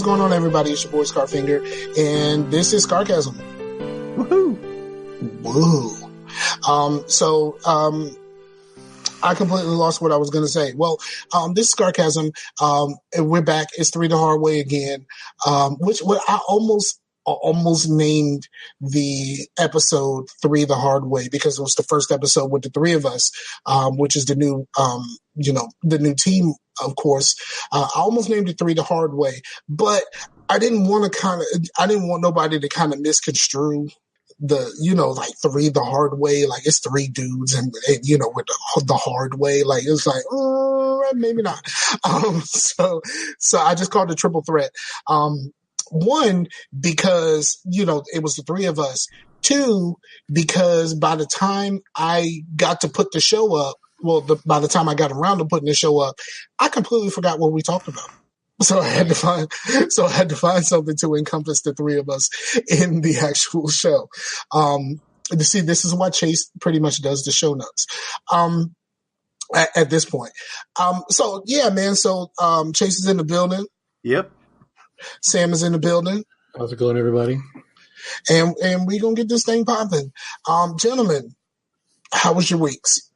going on, everybody? It's your boy Scarfinger, and this is Scarcasm. Woohoo! Woo! I completely lost what I was going to say. Well, this is Scarcasm. We're back. It's Three the Hard Way again, which I almost named the episode Three the Hard Way because it was the first episode with the three of us, which is the new, the new team, of course. I almost named it Three the Hard Way, but I didn't want nobody to kind of misconstrue like Three the Hard Way, like it's three dudes and with the hard way, like it's like, maybe not. So I just called it Triple Threat. One, because, it was the three of us. Two, because by the time I got to put the show up, by the time I got around to putting the show up, I completely forgot what we talked about. So I had to find something to encompass the three of us in the actual show. See, this is why Chase pretty much does the show notes. At this point. So yeah, man. So, Chase is in the building. Yep. Sam is in the building. How's it going, everybody? And we're going to get this thing popping. Gentlemen, how was your weeks?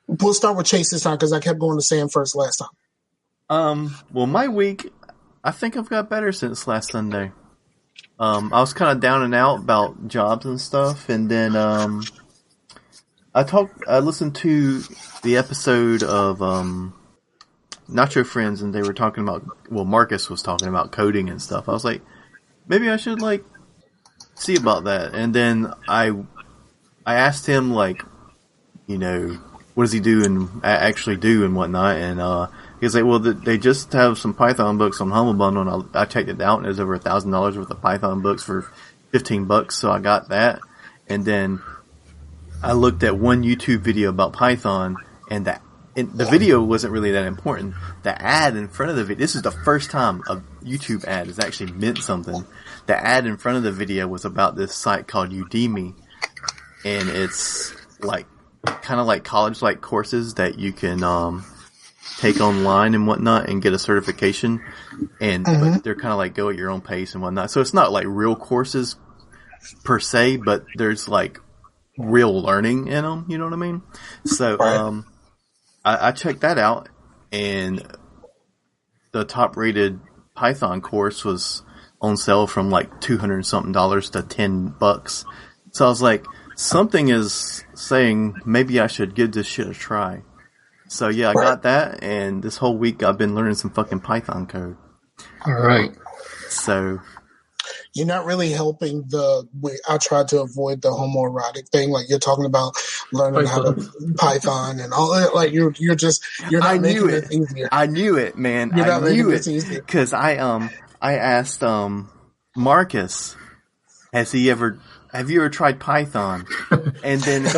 We'll start with Chase this time because I kept going to Sam first last time. Well, my week, I think I've got better since last Sunday. I was kind of down and out about jobs and stuff, and then, I listened to the episode of, Nacho Friends, and they were talking about, Marcus was talking about coding and stuff. I was like, maybe I should, see about that. And then I asked him, what does he do and actually do and whatnot, and, he's like, they just have some Python books on Humble Bundle, and I checked it out, and it was over $1,000 worth of Python books for $15, so I got that. And then I looked at one YouTube video about Python, and the video wasn't really that important. The ad in front of the video, this is the first time a YouTube ad has actually meant something. The ad in front of the video was about this site called Udemy, and it's kind of like college-like courses that you can, take online and whatnot and get a certification, and but they're kind of go at your own pace and whatnot. So it's not real courses per se, but there's real learning in them. You know what I mean? So I checked that out, and the top rated Python course was on sale from $200 something to $10. So I was like, something is saying maybe I should give this shit a try. So yeah, I got that, and this whole week I've been learning some fucking Python code. All right. So you're not really helping I tried to avoid the homoerotic thing, you're talking about learning how to Python and all that. You're not making it easier. I knew it, man. I knew it because I asked Marcus, have you ever tried Python? And then in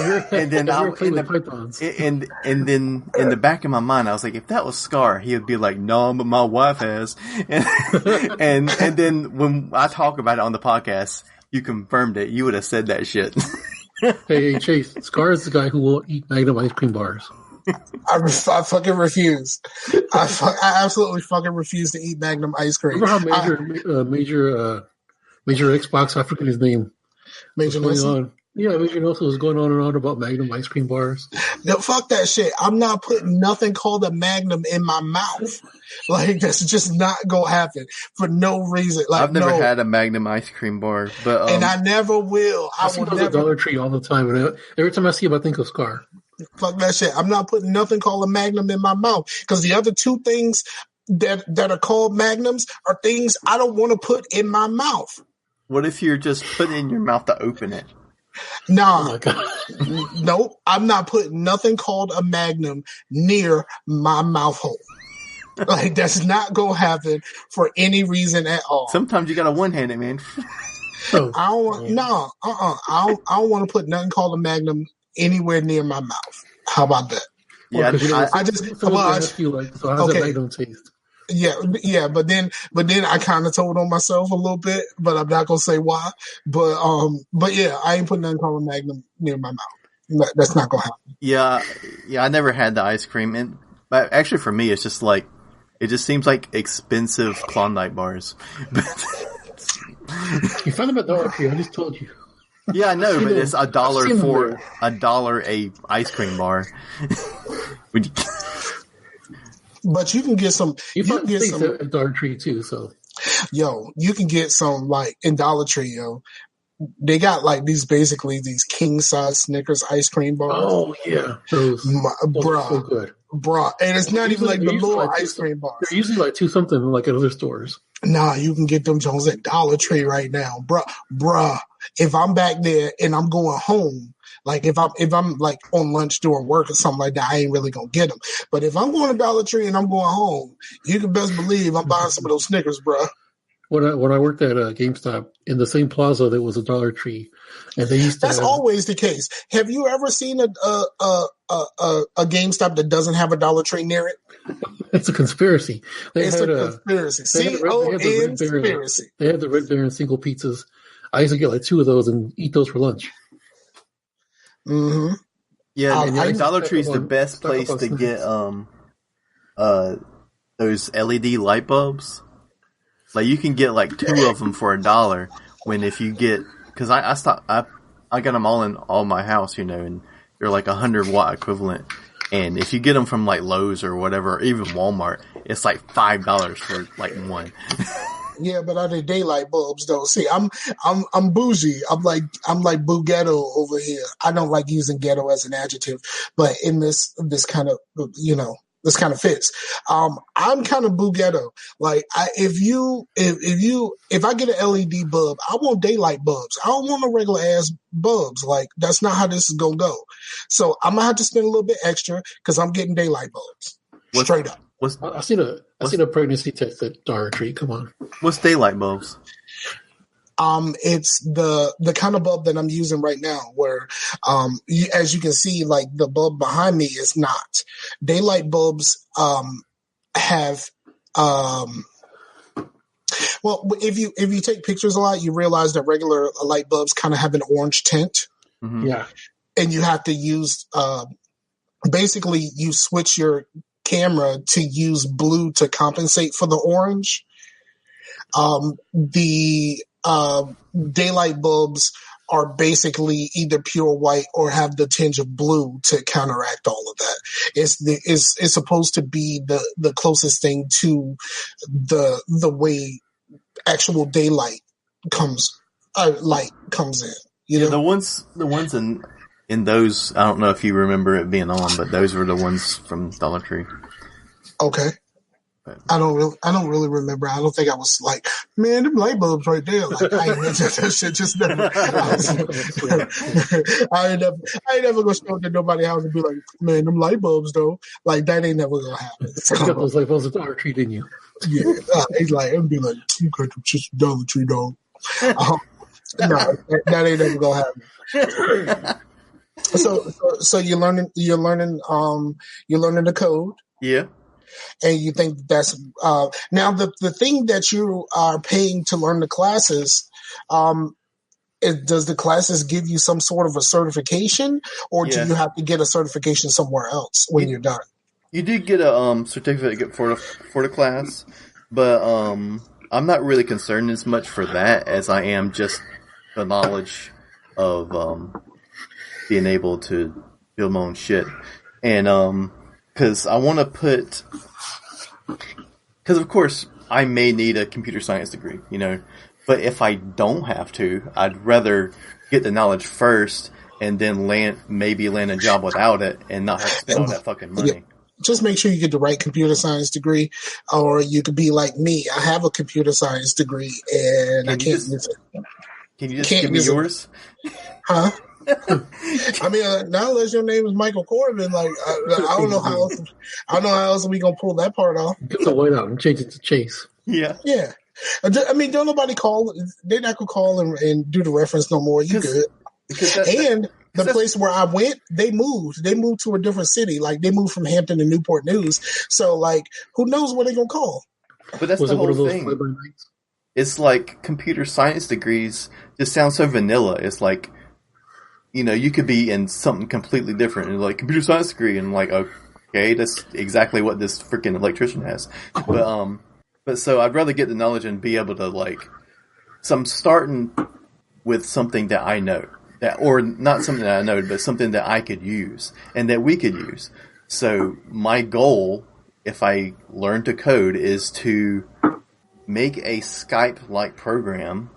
the back of my mind, I was like, if that was Scar, he would be like, no, but my wife has. And then when I talk about it on the podcast, you confirmed it. You would have said that shit. Hey, Chase, Scar is the guy who will eat Magnum ice cream bars. I fucking refuse. I absolutely fucking refuse to eat Magnum ice cream. Remember how Major Xbox, I forget his name. Major Nelson? Yeah, Major Nelson was going on and on about Magnum ice cream bars. No, fuck that shit. I'm not putting nothing called a Magnum in my mouth. That's just not gonna happen for no reason. I've never had a Magnum ice cream bar, but and I never will. I see those at Dollar Tree all the time, and every time I see them, I think of Scar. Fuck that shit. I'm not putting nothing called a Magnum in my mouth because the other two things that are called Magnums are things I don't want to put in my mouth. What if you're just putting it in your mouth to open it? Nah. Oh my God. Nope. I'm not putting nothing called a Magnum near my mouth hole. That's not going to happen for any reason at all. Sometimes you got to one-hand it, man. I don't want to put nothing called a Magnum anywhere near my mouth. How about that? Yeah, I just so how's that Magnum taste? Yeah, but then I kind of told on myself a little bit, but I'm not gonna say why. But yeah, I ain't putting nothing called a Magnum near my mouth. That's not gonna happen. Yeah, I never had the ice cream, but actually for me, it's just It just seems like expensive Klondike bars. You found them at Dollar Tree. I just told you. Yeah, I know, but it's $1 for $1 a ice cream bar. But you can get some. You can get some at Dollar Tree too. So, you can get some like in Dollar Tree. They got like these king size Snickers ice cream bars. Oh yeah, those bruh, so good, bruh. And it's not even like the little ice cream bars. They're usually like $2 something like at other stores. Nah, you can get them Jones at Dollar Tree right now, bruh. If I'm back there and I'm going home, like if I'm like on lunch doing work or something like that, I ain't really gonna get them. But if I'm going to Dollar Tree and I'm going home, you can best believe I'm buying some of those Snickers, bruh. When I worked at GameStop, in the same plaza there was a Dollar Tree, and they used to. That's always the case. Have you ever seen a GameStop that doesn't have a Dollar Tree near it? It's a conspiracy. It's a conspiracy. Conspiracy. They had the Red Baron single pizzas. I used to get like 2 of those and eat those for lunch. Mm-hmm. Yeah, Dollar Tree is the best place to get those LED light bulbs. Like you can get like 2 of them for $1. When if you get, because I got them all in my house, and they're like 100-watt equivalent. And if you get them from like Lowe's or whatever, or even Walmart, it's like $5 for like one. Yeah, but are they daylight bulbs though? See, I'm bougie. I'm like boo ghetto over here. I don't like using ghetto as an adjective, but in this kind of this kind of fits. I'm kind of boo ghetto. Like if I get an LED bulb, I want daylight bulbs. I don't want no regular ass bulbs. Like that's not how this is gonna go. So I'm gonna have to spend a little bit extra because I'm getting daylight bulbs. Straight up. I seen a pregnancy test at Dollar Tree. Come on. What's daylight bulbs? It's the kind of bulb that I'm using right now where, as you can see, like the bulb behind me is not. Daylight bulbs, have, well, if you take pictures a lot, you realize that regular light bulbs kind of have an orange tint. Mm-hmm. Yeah. And you have to use, basically you switch your camera to use blue to compensate for the orange. The daylight bulbs are basically either pure white or have the tinge of blue to counteract all of that. It's supposed to be the closest thing to the way actual daylight light comes in. You know? The ones in those, I don't know if you remember it being on, but those were the ones from Dollar Tree. Okay. I don't really remember. I don't think I was like, man, them light bulbs right there. Like, I ain't that shit just never. I ain't never gonna show up to nobody's house and be like, man, them light bulbs though. Like that ain't never gonna happen. You got those light bulbs at Dollar Tree, didn't you? Yeah. He's like, it'd be like, you got them just Dollar Tree though. No, that ain't never gonna happen. So you're learning the code. Yeah. And you think that's now the thing that you are paying to learn the classes, does the classes give you some sort of a certification, or do you have to get a certification somewhere else when you're done? You did get a certificate for the class, but I'm not really concerned as much for that as I am just the knowledge of being able to build my own shit, and because I want to put. Because, of course, I may need a computer science degree, But if I don't have to, I'd rather get the knowledge first and then land a job without it and not have to spend all that fucking money. Yeah. Just make sure you get the right computer science degree, or you could be like me. I have a computer science degree, and I can't use it. Can you just give me yours? Huh? I mean, now unless your name is Michael Corbin, like I don't know how else. I don't know how else we gonna pull that part off. Get the white out and change it to Chase. Yeah. I mean, don't nobody call. They're not gonna call and do the reference no more. You good? And the place where I went, they moved. They moved to a different city. Like they moved from Hampton to Newport News. So, like, who knows what they're gonna call? But that's the whole thing. It's like computer science degrees just sound so vanilla. It's like. You could be in something completely different, and like computer science degree, and like, oh, Okay, that's exactly what this freaking electrician has. But so I'd rather get the knowledge and be able to so I'm starting with something that I know, or not something that I know, but something that I could use and that we could use. So my goal, if I learn to code, is to make a Skype-like program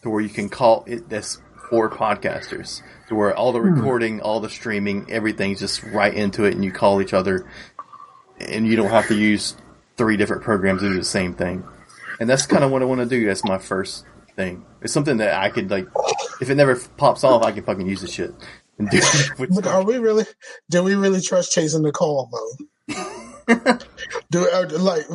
to where you can call it this for podcasters, to where all the recording, all the streaming, everything's just right into it, and you call each other, and you don't have to use 3 different programs to do the same thing. And that's kind of what I want to do. That's my first thing. It's something that I could, if it never pops off, I can fucking use the shit. And do it. But do we really trust chasing the call, though?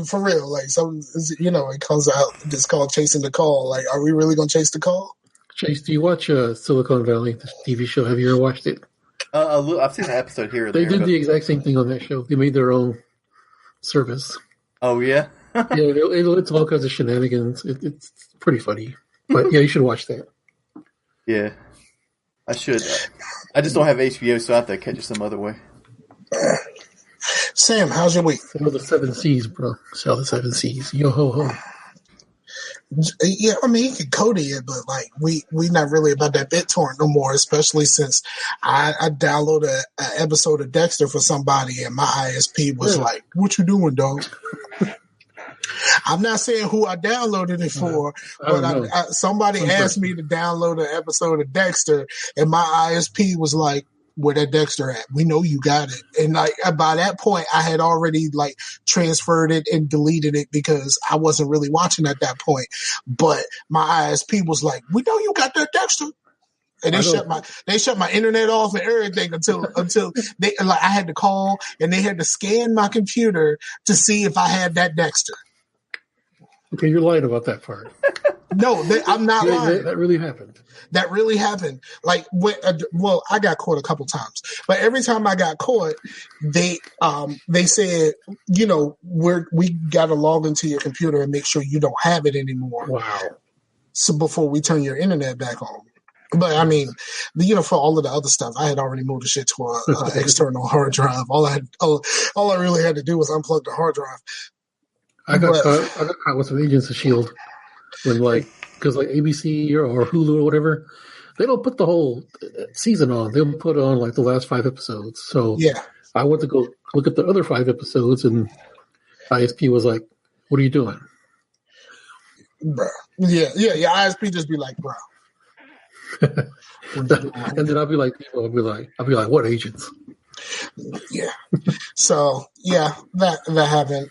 For real, it comes out, it's called chasing the call. Are we really going to chase the call? Chase, do you watch Silicon Valley, the TV show? Have you ever watched it? I've seen an episode here or there. They did the exact same thing on that show. They made their own service. Oh, yeah? It's all kinds of shenanigans. It's pretty funny. But, yeah, you should watch that. Yeah. I should. I just don't have HBO, so I have to catch it some other way. Sam, how's your week? Sell the 7 C's, bro. Sell the 7 C's. Yo ho ho. Yeah, I mean, you can code it, but we not really about that BitTorrent no more, especially since I downloaded an episode of Dexter for somebody and my ISP was like, "What you doing, dog?" I'm not saying who I downloaded it for, but somebody asked me to download an episode of Dexter, and my ISP was like, "Where that Dexter at? We know you got it." And by that point, I had already transferred it and deleted it because I wasn't really watching at that point. But my ISP was like, "We know you got that Dexter." And they shut my internet off and everything until they I had to call and they had to scan my computer to see if I had that Dexter. Okay, you're lying about that part. No, I'm not lying. That really happened. That really happened. I got caught a couple times, but every time I got caught, they said, we got to log into your computer and make sure you don't have it anymore. Wow. So before we turn your internet back on. But I mean, for all of the other stuff, I had already moved the shit to an external hard drive. All I really had to do was unplug the hard drive. I got caught with some Agents of S.H.I.E.L.D. when because ABC or Hulu or whatever, they don't put the whole season on. They'll put on the last 5 episodes. So yeah, I went to go look at the other 5 episodes, and ISP was like, "What are you doing, bro?" Yeah. ISP just be like, "Bro." And then I'll be like, "What agents?" Yeah. So yeah, that happened.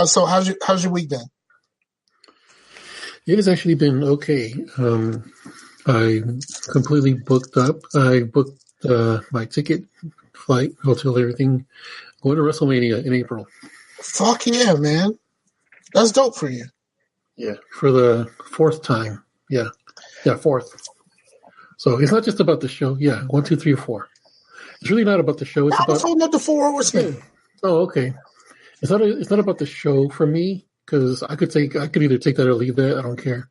So how's your week been? It has actually been okay. I completely booked up. I booked my ticket, flight, hotel, everything. Going to WrestleMania in April. Fuck yeah, man! That's dope for you. Yeah, for the 4th time. Yeah, 4th. So it's not just about the show. Yeah, 1, 2, 3, 4. It's really not about the show. I was talking about the 4 Horsemen. Oh, okay. It's not about the show for me because I could either take that or leave that. I don't care.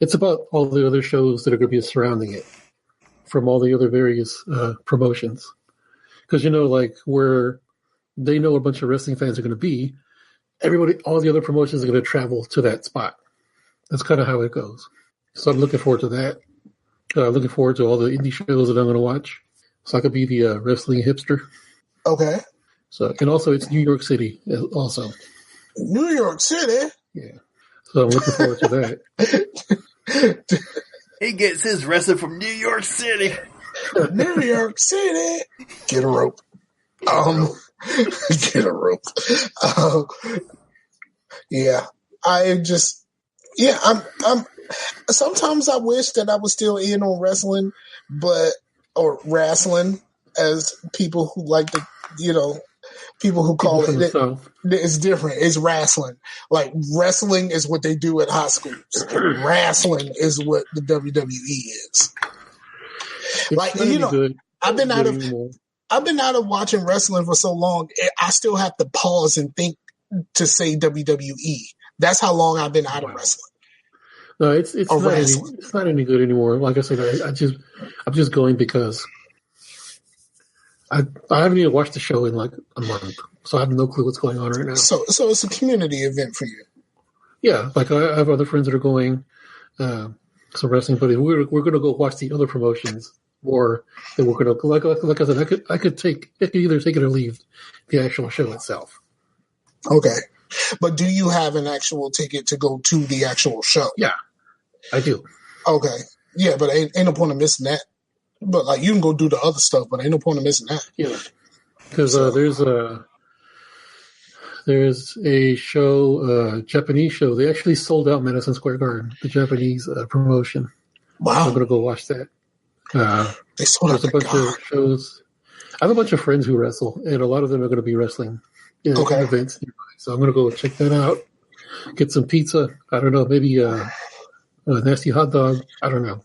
It's about all the other shows that are going to be surrounding it from all the other various promotions. Because where they know a bunch of wrestling fans are going to be, all the other promotions are going to travel to that spot. That's kind of how it goes. So I'm looking forward to that. Looking forward to all the indie shows that I'm going to watch. So I could be the wrestling hipster. Okay. So, and also it's New York City also. New York City? Yeah. So I'm looking forward to that. He gets his wrestling from New York City. New York City. Get a rope. Get a rope. Yeah. I'm sometimes I wish that I was still in on wrestling, or wrestling, as people who like to, people who call it. It's different. It's wrestling. Wrestling is what they do at high schools. Wrestling is what the WWE is. I've been out of watching wrestling for so long. I still have to pause and think to say WWE. That's how long I've been out of wrestling. No, it's not any good anymore. Like I said, I'm just going because I haven't even watched the show in a month. so I have no clue what's going on right now. So it's a community event for you. Yeah, like I have other friends that are going, some wrestling buddies. We're going to go watch the other promotions, or that we're going to like I said, I could either take it or leave the actual show itself. Okay, but do you have an actual ticket to go to the actual show? Yeah, I do. Okay, yeah, but ain't no point of missing that. But like you can go do the other stuff, but ain't no point of missing that. Yeah, because there's a show, Japanese show. They actually sold out Madison Square Garden, the Japanese promotion. Wow, I'm going to go watch that. They sold out. There's a bunch of shows. I have a bunch of friends who wrestle, and a lot of them are going to be wrestling in events nearby. So I'm going to go check that out. Get some pizza. I don't know, maybe a nasty hot dog. I don't know.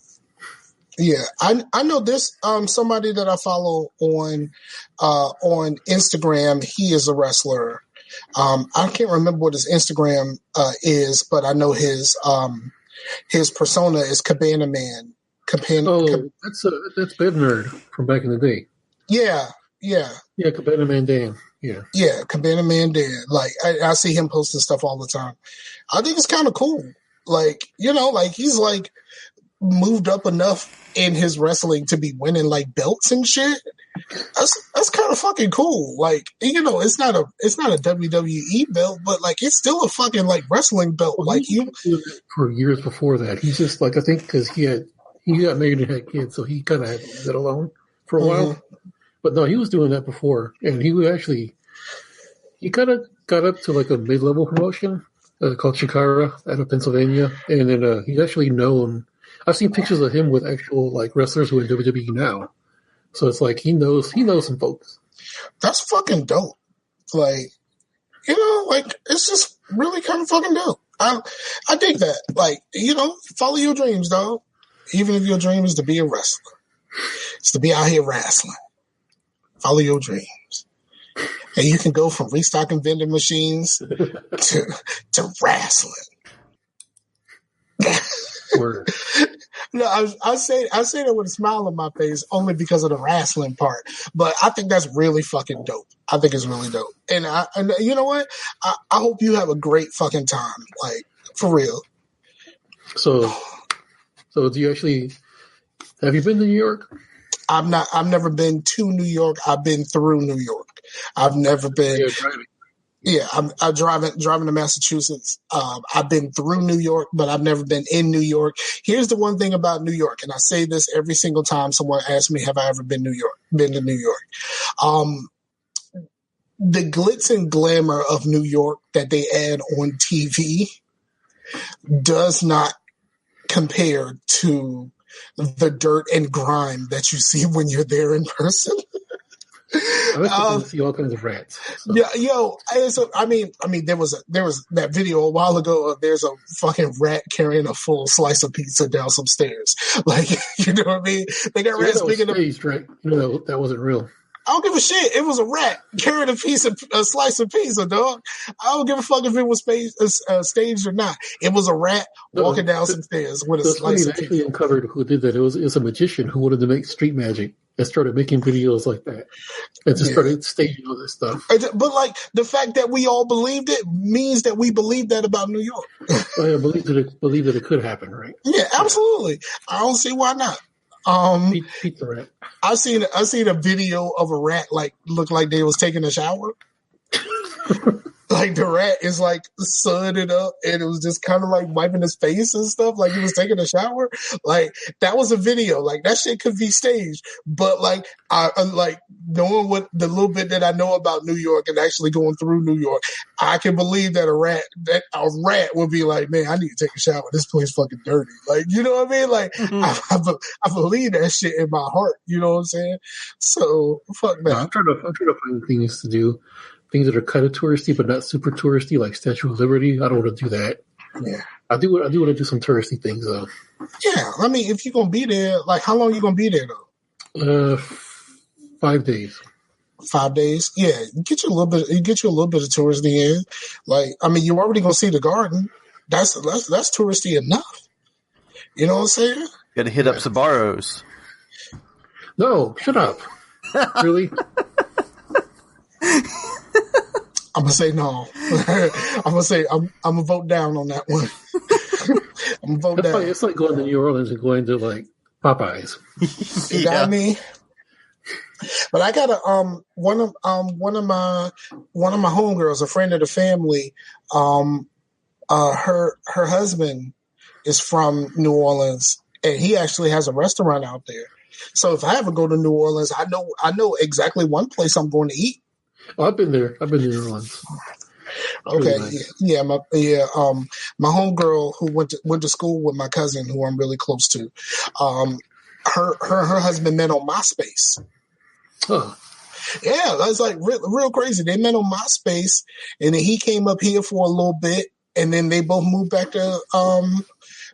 Yeah, I know this somebody that I follow on Instagram. He is a wrestler. I can't remember what his Instagram is, but I know his persona is Cabana Man. That's Bed Nerd from back in the day. Yeah, Cabana Man Dan. Yeah, Cabana Man Dan. Like I see him posting stuff all the time. I think it's kind of cool. Like like he's like moved up enough in his wrestling to be winning like belts and shit. That's kind of fucking cool. Like it's not a WWE belt, but like it's still a fucking like wrestling belt. Well, like you for years before that. He's just like I think because he got married and had kids, so he kind of had that alone for a while. But no, he was doing that before, and he kind of got up to like a mid-level promotion called Chikara out of Pennsylvania, and then he's actually known. I've seen pictures of him with actual like wrestlers who are in WWE now, so it's like he knows some folks. That's fucking dope. Like like it's just really kind of fucking dope. I dig that. Like follow your dreams, dog. Even if your dream is to be a wrestler, it's to be out here wrestling. Follow your dreams. And you can go from restocking vending machines to wrestling. Word. No, I say that with a smile on my face only because of the wrestling part. But I think that's really fucking dope. I think it's really dope. And you know what? I hope you have a great fucking time. Like, for real. So do you actually have you been to New York? I've never been to New York. I've been through New York. I've never been. Yeah, I'm driving to Massachusetts. I've been through New York, but I've never been in New York. Here's the one thing about New York, and I say this every single time someone asks me, have I ever been to New York? The glitz and glamour of New York that they add on TV does not compare to the dirt and grime that you see when you're there in person. I see all kinds of rats. So. Yeah, I mean, there was that video a while ago of there's a fucking rat carrying a full slice of pizza down some stairs. Like, you know what I mean? They got rats big enough. Right? That wasn't real. I don't give a shit. It was a rat carrying a slice of pizza, dog. I don't give a fuck if it was staged or not. It was a rat walking down some stairs with a slice of pizza. Actually uncovered who did that. It was a magician who wanted to make street magic and started making videos like that. And just started staging all this stuff. But like the fact that we all believed it means that we believe that about New York. I believe that it could happen, right? Yeah, absolutely. I don't see why not. Pizza rat. I seen a video of a rat like looked like they was taking a shower. Like the rat is like sunning up and it was just kind of like wiping his face and stuff like he was taking a shower. Like that was a video. Like that shit could be staged. But like I like knowing what the little bit that I know about New York and actually going through New York, I can believe that a rat would be like, man, I need to take a shower. This place fucking dirty. Like, you know what I mean? Like I believe that shit in my heart. You know what I'm saying? So fuck that. I'm trying to find things to do. Things that are kind of touristy, but not super touristy, like Statue of Liberty. I don't want to do that. Yeah, I do want to do some touristy things though. Yeah, I mean, if you're gonna be there, like, how long are you gonna be there though? 5 days. 5 days? Yeah, get you a little bit of touristy in. Like, I mean, you're already gonna see the garden. That's touristy enough. You know what I'm saying? Got to hit up Sbarro's. No, shut up. Really? I'm gonna say no. I'm gonna vote down on that one. I'm gonna vote down. It's like going to New Orleans and going to like Popeyes. You got me. But I got one of my homegirls, a friend of the family. Her husband is from New Orleans, and he actually has a restaurant out there. So if I ever go to New Orleans, I know exactly one place I'm going to eat. Oh, I've been there. I've been to New Orleans. Okay, really nice. yeah, my homegirl who went to school with my cousin, who I'm really close to. Her husband met on MySpace. Huh. Yeah, that's like real crazy. They met on MySpace, and then he came up here for a little bit, and then they both moved back to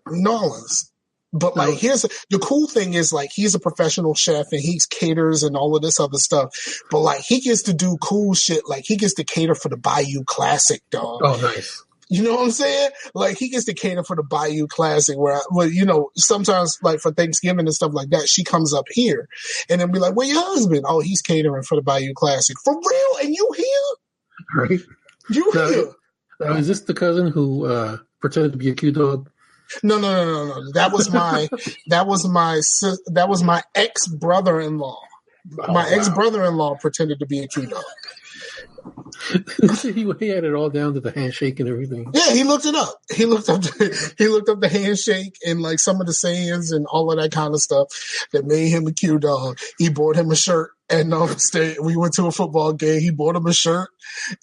New Orleans. But like, here's the cool thing is like he's a professional chef and he caters and all of this other stuff. But like he gets to do cool shit. Like he gets to cater for the Bayou Classic, dog. Oh, nice. You know what I'm saying? Like he gets to cater for the Bayou Classic where you know, sometimes like for Thanksgiving and stuff like that, she comes up here and then be like, where your husband? Oh, he's catering for the Bayou Classic. For real? And you here? Right. You here? Now, is this the cousin who pretended to be a Q dog? No. That was my ex brother-in-law. My ex brother-in-law pretended to be a Q dog. He had it all down to the handshake and everything. Yeah, he looked it up. He looked up the handshake and like some of the sayings and all of that kind of stuff that made him a Q dog. He bought him a shirt at Nova State. We went to a football game. He bought him a shirt,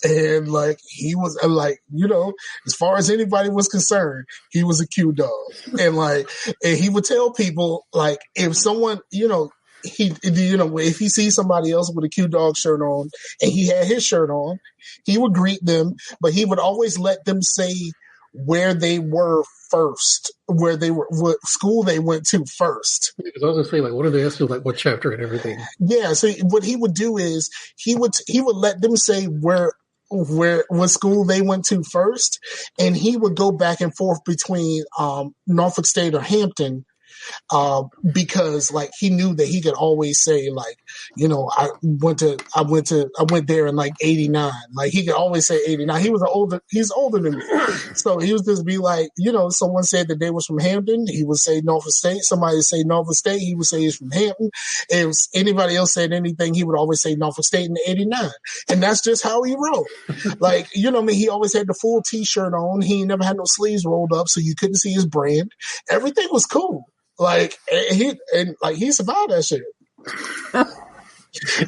and like he was like, you know, as far as anybody was concerned, he was a Q dog. And like, and he would tell people like if someone, you know, if he sees somebody else with a Q dog shirt on and he had his shirt on, he would greet them, but he would always let them say where they were first, where they were, what school they went to first. Because I was gonna say, like, what did they ask you, like, what chapter and everything? Yeah. So what he would do is he would let them say what school they went to first, and he would go back and forth between Norfolk State or Hampton. Because like he knew that he could always say like, you know, I went there in like 89. Like he could always say 89. He's older than me. So he would just be like, you know, someone said that they was from Hampton, he would say Norfolk State. Somebody would say Norfolk State, he would say he's from Hampton. If anybody else said anything, he would always say Norfolk State in 89. And that's just how he wrote. Like, you know what I mean? He always had the full t-shirt on. He never had no sleeves rolled up, so you couldn't see his brand. Everything was cool. Like he survived that shit. That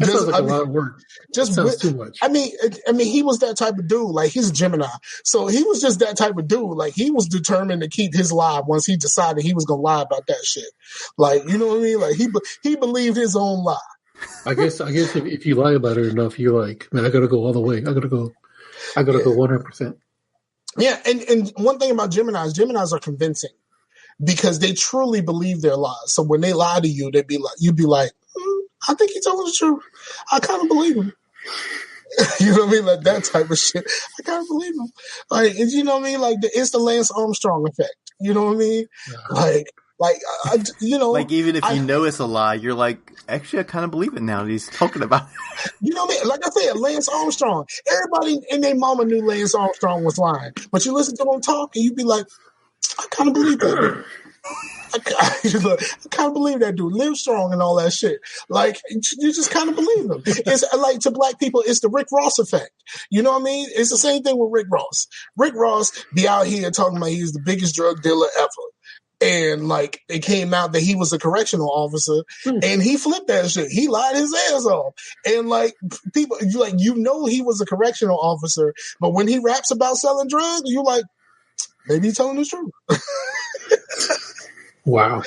sounds like a lot of work. Just too much. I mean, he was that type of dude. Like he's a Gemini, so he was just that type of dude. Like he was determined to keep his lie once he decided he was gonna lie about that shit. Like, you know what I mean? Like he believed his own lie. I guess if you lie about it enough, you're like, man, I gotta go all the way. I gotta go 100%. Yeah, and one thing about Geminis are convincing. Because they truly believe their lies. So when they lie to you, you'd be like, I think he's telling the truth. I kind of believe him. You know what I mean? Like that type of shit. I kind of believe him. Like, you know what I mean? Like it's the Lance Armstrong effect. You know what I mean? Like, you know, like even if you know it's a lie, you're like, actually, I kind of believe it now that he's talking about it. You know what I mean? Like I said, Lance Armstrong. Everybody and their mama knew Lance Armstrong was lying, but you listen to him talk and you'd be like, I kind of believe that dude. I kind of believe that dude. Live strong and all that shit. Like, you just kind of believe him. It's like, to black people, it's the Rick Ross effect. You know what I mean? It's the same thing with Rick Ross. Rick Ross be out here talking about he's the biggest drug dealer ever. And like, it came out that he was a correctional officer and he flipped that shit. He lied his ass off. And like, people, you know he was a correctional officer, but when he raps about selling drugs, you're like, maybe he's telling the truth. Wow.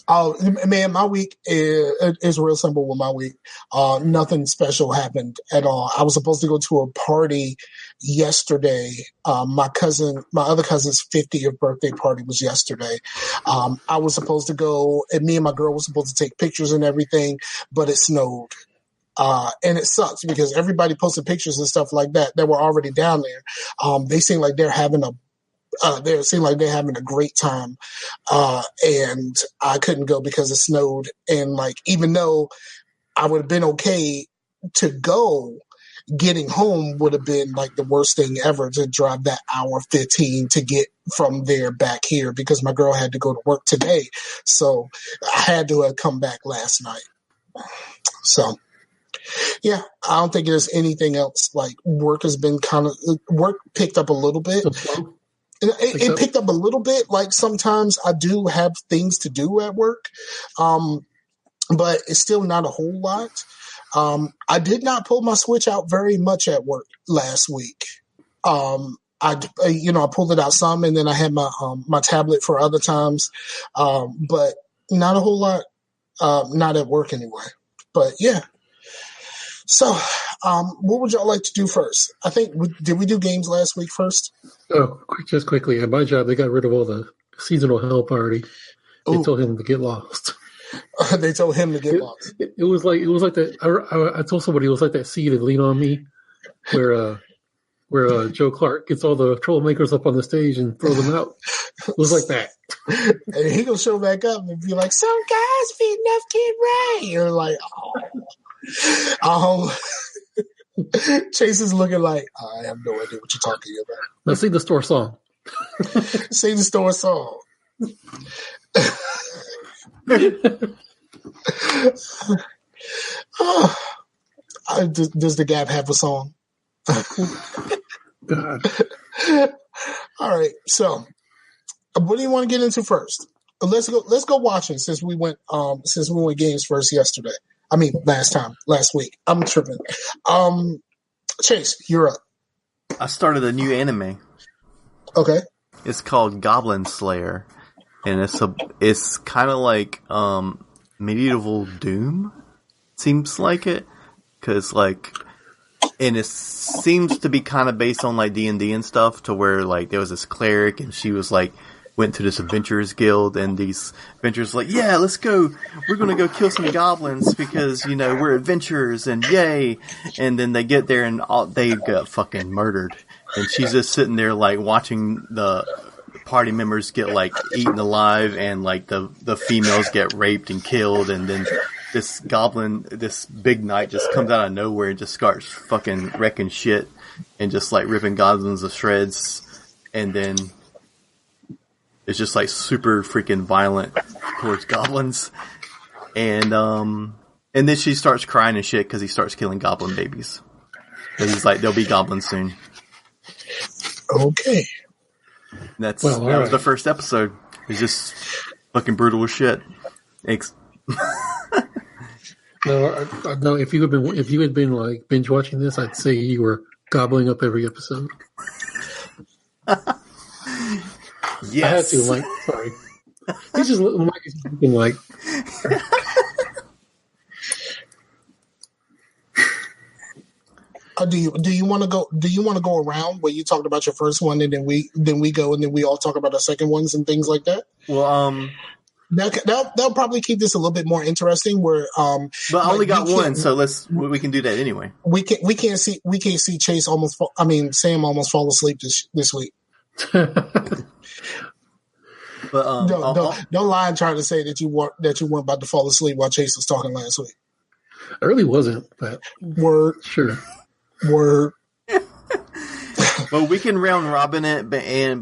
Oh man, my week is real simple with my week. Nothing special happened at all. I was supposed to go to a party yesterday. My other cousin's 50th birthday party was yesterday. I was supposed to go, and me and my girl were supposed to take pictures and everything, but it snowed. And it sucks because everybody posted pictures and stuff like that were already down there. They seem like they're having a great time. And I couldn't go because it snowed. And like, even though I would have been okay to go, getting home would have been like the worst thing ever to drive that hour 15 to get from there back here because my girl had to go to work today. So I had to have come back last night. So, yeah, I don't think there's anything else. Like work picked up a little bit. It picked up a little bit. Like sometimes I do have things to do at work, but it's still not a whole lot. I did not pull my Switch out very much at work last week. I pulled it out some, and then I had my my tablet for other times, but not a whole lot. Not at work anyway. But yeah. So, what would y'all like to do first? I think did we do games last week first? Oh, just quickly. At my job, they got rid of all the seasonal help already. They told him to get lost. They told him to get lost. It was like that. I told somebody it was like that scene in Lean on Me, where Joe Clark gets all the troublemakers up on the stage and throws them out. It was like that. And he gonna show back up and be like, "Some guys beating up Kid Ray." You're like, oh. Chase is looking like, I have no idea what you're talking about. Let's sing the store song. Sing the store song. Does the Gap have a song? God. All right, so what do you want to get into first? Let's go watching since we went games first yesterday. I mean last week. I'm tripping. Chase, you're up. I started a new anime. Okay. It's called Goblin Slayer, and it's kind of like medieval Doom. Seems like it, and it seems to be kind of based on like D&D and stuff, to where like there was this cleric and she was like went to this adventurers guild, and these adventurers like, yeah, let's go. We're going to go kill some goblins because, we're adventurers and yay. And then they get there and they got fucking murdered. And she's just sitting there like watching the party members get like eaten alive, and like the females get raped and killed. And then this goblin, this big knight just comes out of nowhere and just starts fucking wrecking shit and just like ripping goblins to shreds. And then it's just like super freaking violent towards goblins. And then she starts crying and shit because he starts killing goblin babies. And he's like, there'll be goblins soon. Okay. And that was the first episode. It's just fucking brutal as shit. No, if you had been like binge watching this, I'd say you were gobbling up every episode. Yes. I had to, Mike. Sorry. He's just Mike is looking like. Do you want to go? Do you want to go around where you talked about your first one, and then we go, and then we all talk about our second ones and things like that? Well, that'll probably keep this a little bit more interesting. Where but I only got one, so we can do that anyway. We can't see Chase Sam almost fall asleep this week. But don't lie and try to say that you weren't about to fall asleep while Chase was talking last week. I really wasn't, but word. Sure. Word. Well, we can round robin it,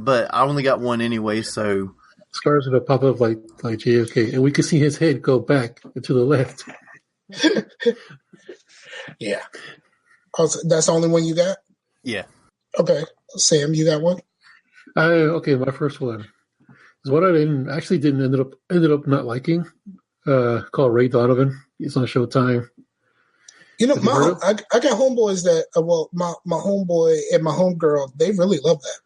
but I only got one anyway, so Scar's gonna pop up like JFK, and we can see his head go back to the left. Yeah. That's the only one you got? Yeah. Okay. Sam, you got one? Okay, my first one is what I ended up not liking. Called Ray Donovan. It's on Showtime. I got homeboys that my homeboy and my homegirl, they really love that.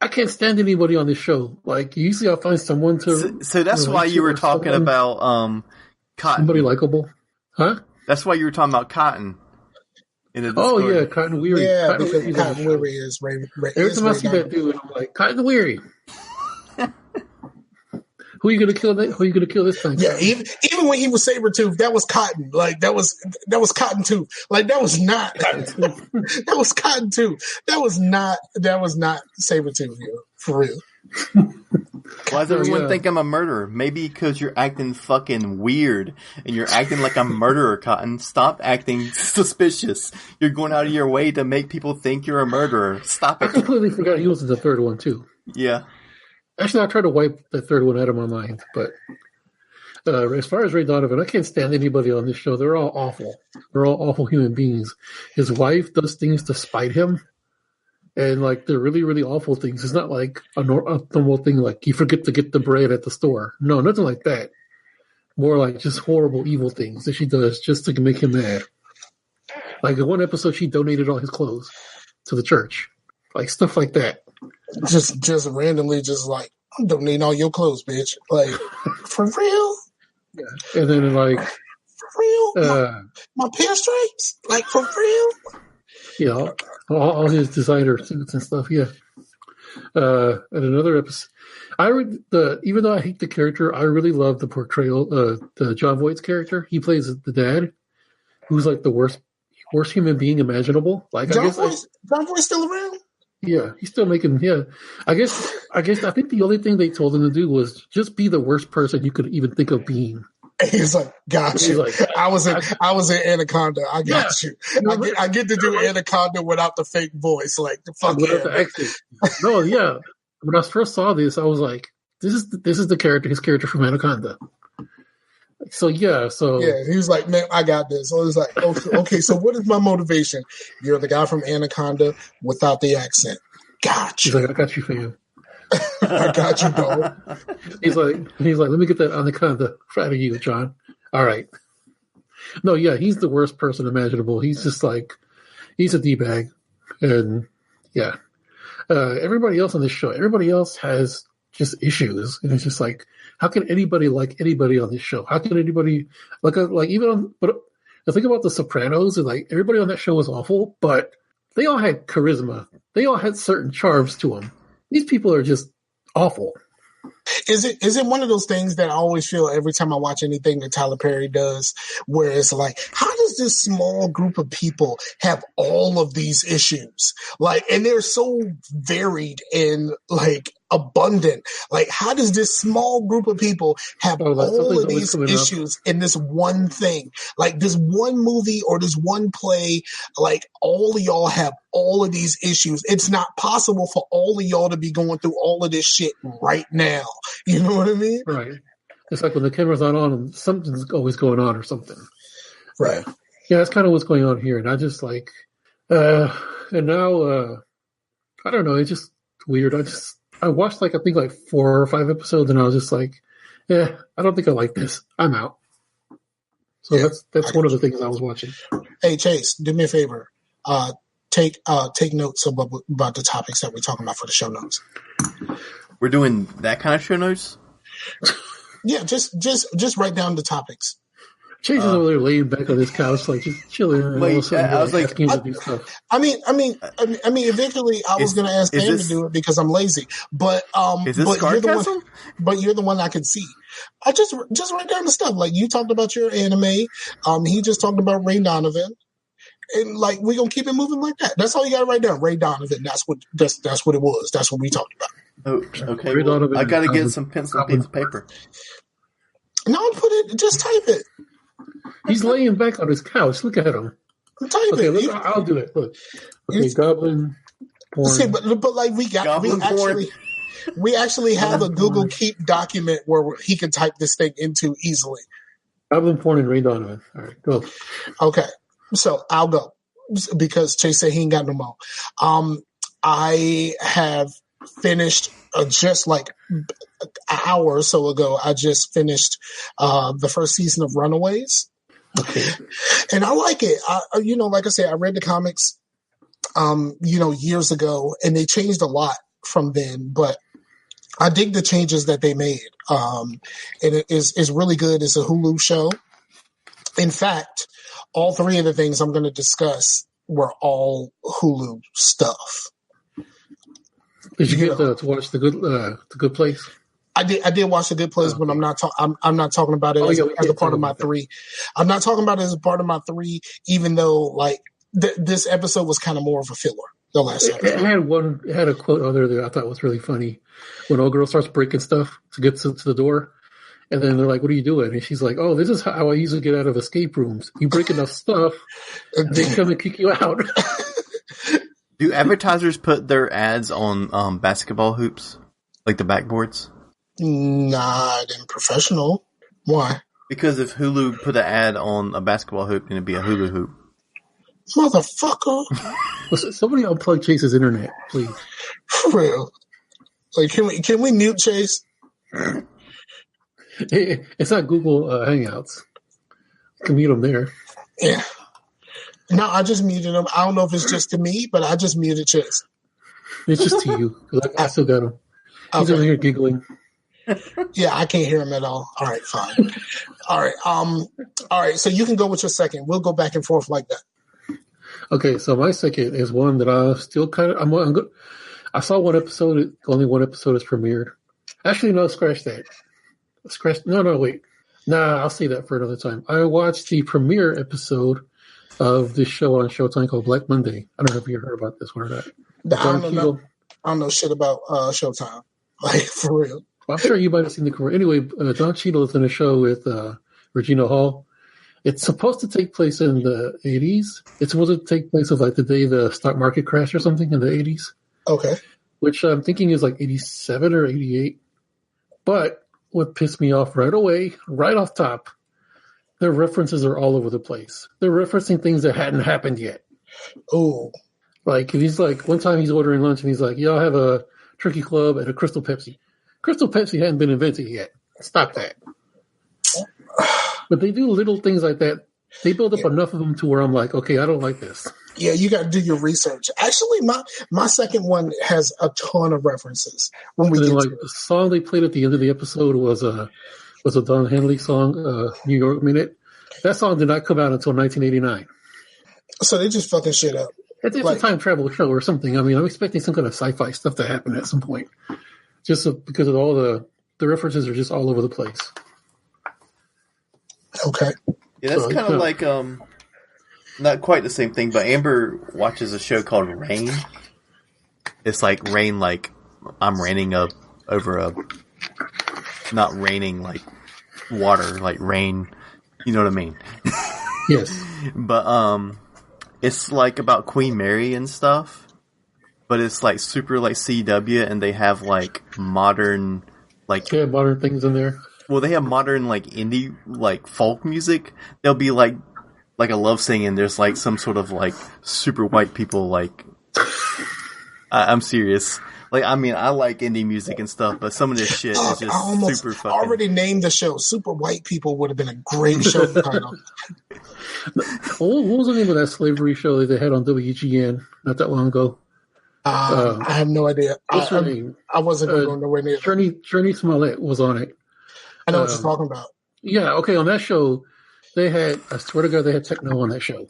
I can't stand anybody on this show. Like usually, I'll find someone to. So that's why you were talking about Cotton. Somebody likable, huh? That's why you were talking about Cotton. Oh yeah, Cotton Weary. Yeah, because Cotton Weary is Ray. Every time I see that dude, I'm like, Cotton Weary. Who are you gonna kill? Who are you gonna kill this time? Yeah, even when he was Sabretooth, that was Cotton. Like that was Cottontooth. Like that was not that was Cottontooth. That was not Sabretooth, for real. Why does everyone think I'm a murderer? Maybe because you're acting fucking weird and you're acting like a murderer, Cotton. Stop acting suspicious. You're going out of your way to make people think you're a murderer. Stop it. I completely forgot he was in the third one too. Yeah. Actually, I tried to wipe the third one out of my mind, but as far as Ray Donovan, I can't stand anybody on this show. They're all awful. They're all awful human beings. His wife does things to spite him. And, like, they're really, really awful things. It's not like a normal thing, like you forget to get the bread at the store. No, nothing like that. More like just horrible, evil things that she does just to make him mad. Like, in one episode, she donated all his clothes to the church. Like, stuff like that. Just randomly, just like, I'm donating all your clothes, bitch. Like, for real? Yeah. And then, like... For real? My pinstripes? Like, for real? Yeah, all his designer suits and stuff. Yeah, and another episode. Even though I hate the character, I really love the portrayal. The John Voight's character. He plays the dad, who's like the worst human being imaginable. Like John Voight's still around. Yeah, he's still making. Yeah, I think the only thing they told him to do was just be the worst person you could even think of being. He's like, got you. Like, I was in Anaconda. I got you. I get to do Anaconda without the fake voice. Like, the fuck yeah. The accent. No, yeah. When I first saw this, I was like, this is the character, his character from Anaconda. So yeah, he was like, man, I got this. So it was like, okay, so what is my motivation? You're the guy from Anaconda without the accent. Got you. He's like, I got you, fam. I got you, dog. He's like, let me get that Anaconda out of you, John. All right. No, yeah, he's the worst person imaginable. He's just like, he's a D-bag. And yeah. Everybody else on this show, everybody else has just issues. And it's just like, how can anybody like anybody on this show? How can anybody but the thing about The Sopranos is like everybody on that show was awful, but they all had charisma. They all had certain charms to them. These people are just awful. Is it one of those things that I always feel every time I watch anything that Tyler Perry does, where it's like, how does this small group of people have all of these issues? Like, and they're so varied and like abundant. Like, how does this small group of people have all of these issues in this one thing? Like, this one movie or this one play, like, all of y'all have all of these issues. It's not possible for all of y'all to be going through all of this shit right now. You know what I mean? Right. It's like when the camera's not on, something's always going on or something. Right. Yeah, that's kind of what's going on here. And I just like, and now, I don't know, it's just weird. I watched I think 4 or 5 episodes and I was just like, yeah, I don't think I like this. I'm out. So yeah, that's one of the things I was watching. Hey, Chase, do me a favor. Take notes about the topics that we're talking about for the show notes. We're doing that kind of show notes? Yeah, just write down the topics. Chase is over there laying back on his couch, like just chilling. And all of a sudden, I was like, asking to do stuff. I mean, eventually, I was going to ask Dan to do it because I'm lazy. But is this sarcasm? You're the one I can see. I just write down the stuff. Like, you talked about your anime. He just talked about Ray Donovan. And like, we're gonna keep it moving like that. That's all you gotta write down. Ray Donovan. That's what it was. That's what we talked about. Oh, okay. Well, I gotta get some pencil and piece of paper. No, just type it. He's laying back on his couch. Look at him. Type it. Look, I'll do it. Look. Okay, Goblin porn. See, but like we actually have a Google Keep document where he can type this thing into easily. Goblin porn and Ray Donovan. All right, go. Okay. So I'll go because Chase said he ain't got no more. I have finished just like an hour or so ago. I just finished the first season of Runaways. Okay. And I like it. Like I said, I read the comics, years ago, and they changed a lot from then, but I dig the changes that they made. And it is really good. It's a Hulu show. In fact, all 3 of the things I'm going to discuss were all Hulu stuff. Did you get to watch the Good Place? I did watch The Good Place, but I'm not talking about it as a part of my 3. I'm not talking about it as a part of my 3, even though like this episode was kind of more of a filler. The last episode. It had a quote on there that I thought was really funny. When old girl starts breaking stuff to get to the door, and then they're like, "What are you doing?" And she's like, "Oh, this is how I usually get out of escape rooms. You break enough stuff, and they come and kick you out." Do advertisers put their ads on basketball hoops, like the backboards? Not in professional. Why? Because if Hulu put an ad on a basketball hoop, then it'd be a Hulu hoop. Motherfucker. Somebody unplug Chase's internet, please. For real. Like, can we mute Chase? It's not Google Hangouts. You can mute them there. Yeah. No, I just muted him. I don't know if it's just to me, but I just muted Chase. It's just to you. I still got him. He's over here giggling. Yeah, I can't hear him at all. All right, fine. All right. So you can go with your second. We'll go back and forth like that. Okay, so my second is one that I still kind of. I saw one episode. Only one episode is premiered. Actually, no, scratch that. No, wait. Nah, I'll say that for another time. I watched the premiere episode of this show on Showtime called Black Monday. I don't know if you heard about this one or not. I don't know shit about Showtime. Like, for real. Well, I'm sure you might have seen the commercial. Anyway, Don Cheadle is in a show with Regina Hall. It's supposed to take place in the 80s. It's supposed to take place of like the day the stock market crashed or something in the 80s. Okay. Which I'm thinking is like 87 or 88. But what pissed me off right away, right off top, their references are all over the place. They're referencing things that hadn't happened yet. Oh. Like, he's like, one time he's ordering lunch and he's like, "Yeah, I'll have a turkey club and a Crystal Pepsi." Crystal Pepsi hadn't been invented yet. Stop that. But they do little things like that. They build up enough of them to where I'm like, okay, I don't like this. Yeah, you got to do your research. Actually, my second one has a ton of references. When we the song they played at the end of the episode was a Don Henley song, New York Minute. That song did not come out until 1989. So they just fucking shit up. It's a time travel show or something. I mean, I'm expecting some kind of sci-fi stuff to happen at some point. Just because of all the references are just all over the place. Okay. Yeah, that's kind of like not quite the same thing, but Amber watches a show called Rain. It's like rain, like I'm raining not raining like water, like rain. You know what I mean? Yes. But it's like about Queen Mary and stuff. But it's like super like CW, and they have like modern, like modern things in there. Well, they have modern like indie like folk music. There'll be like a love singing. There's like some sort of like super white people like. I'm serious. Like, I mean, I like indie music and stuff, but some of this shit is just super fucking. I already named the show. Super White People would have been a great show title. What was the name of that slavery show that they had on WGN not that long ago? I have no idea. What's her name? I wasn't going nowhere near. Journey Smollett was on it. I know what you're talking about. Yeah, okay. On that show, they had, I swear to God, they had techno on that show.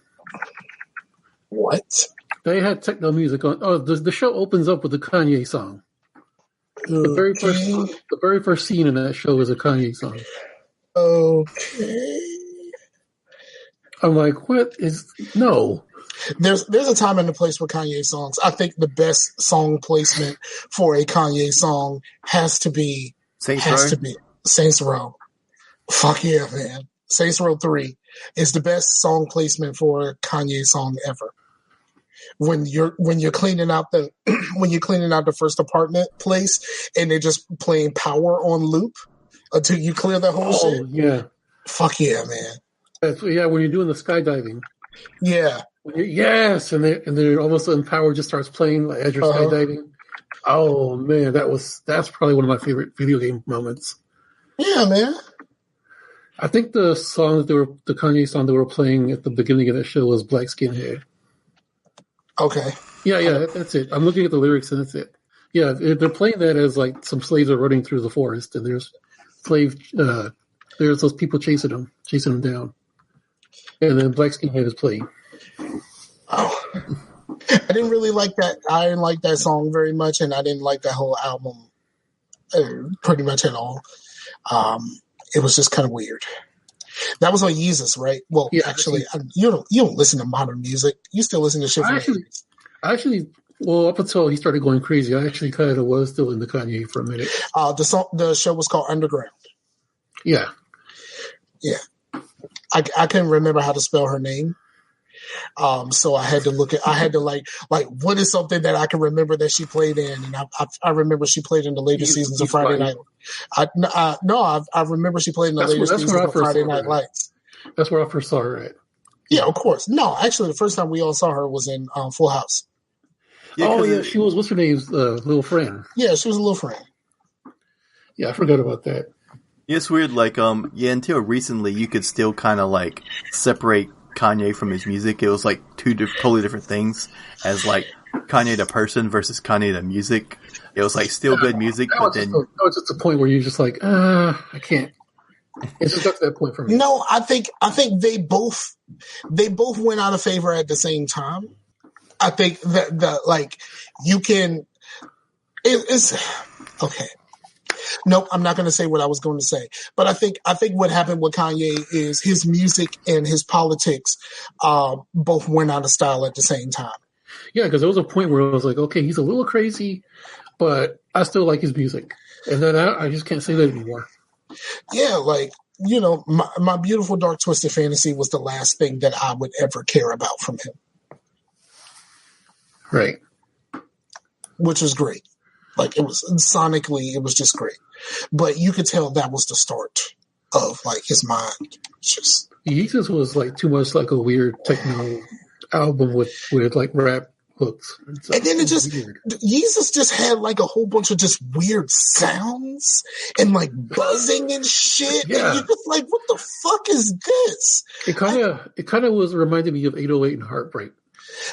What? They had techno music on. Oh, the show opens up with the Kanye song. The very first scene in that show is a Kanye song. Okay. I'm like, what is no? There's a time and a place for Kanye songs. I think the best song placement for a Kanye song has to be Saints Row. Fuck yeah, man. Saints Row 3 is the best song placement for a Kanye song ever. When you're cleaning out the first apartment place and they're just playing Power on loop until you clear the whole shit. Yeah. Fuck yeah, man. When you're doing the skydiving. Yeah. Yes, and then all of a sudden Power just starts playing as you're skydiving. Oh man, that's probably one of my favorite video game moments. Yeah, man. I think the Kanye song they were playing at the beginning of that show was Black Skinhead. Okay. Yeah, that's it. I'm looking at the lyrics and that's it. Yeah, they're playing that as like some slaves are running through the forest and there's those people chasing them down. And then Black Skinhead is playing. Oh. I didn't really like that. I didn't like that song very much, and I didn't like that whole album pretty much at all. It was just kind of weird. That was on Yeezus, right? Well, yeah, actually, you don't listen to modern music. You still listen to shit from the 80s. I actually Well, up until he started going crazy, I actually kind of was still into Kanye for a minute. The show was called Underground. Yeah. Yeah. I couldn't remember how to spell her name. So I had to what is something that I can remember that she played in? And I remember she played in the later seasons of Friday Night. I remember she played in the later seasons of Friday Night Lights. That's where I first saw her at. Yeah, of course. No, actually, the first time we all saw her was in Full House. Yeah, she was, what's her name's little friend? Yeah, she was a little friend. Yeah, I forgot about that. Yeah, it's weird. Until recently, you could still kind of separate Kanye from his music. It was two totally different things. As Kanye the person versus Kanye the music. It was still good music, but then it's just a point where you're just I can't. It's just got to that point for me. No, I think they both went out of favor at the same time. I think that you can. It's okay. Nope, I'm not going to say what I was going to say. But I think what happened with Kanye is his music and his politics both went out of style at the same time. Yeah, because there was a point where I was like, okay, he's a little crazy, but I still like his music. And then I just can't say that anymore. Yeah, my Beautiful Dark Twisted Fantasy was the last thing that I would ever care about from him. Right. Which was great. It was sonically, it was just great. But you could tell that was the start of his mind. Just Jesus was too much a weird techno album with rap hooks. And then it just weird. Jesus just had a whole bunch of just weird sounds and buzzing and shit. Yeah. And you're just what the fuck is this? It kind of was reminding me of 808 and Heartbreak.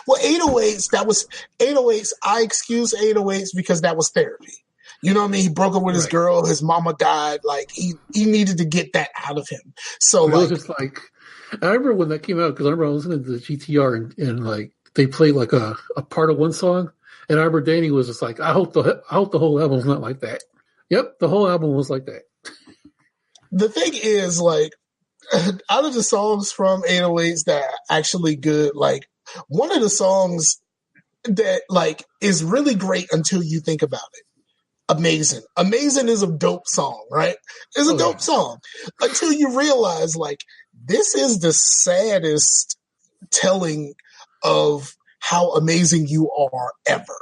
Well, 808s. I excuse 808s because that was therapy. You know what I mean? He broke up with his girl. His mama died. He needed to get that out of him. So it was just I remember when that came out because I remember I was listening to the GTR and they played a part of one song, and I remember Danny was just I hope the whole album's not like that. Yep, the whole album was like that. The thing is, out of the songs from 808s that are actually good, one of the songs that is really great until you think about it. Amazing. Amazing is a dope song, right? It's a dope song until you realize this is the saddest telling of how amazing you are ever.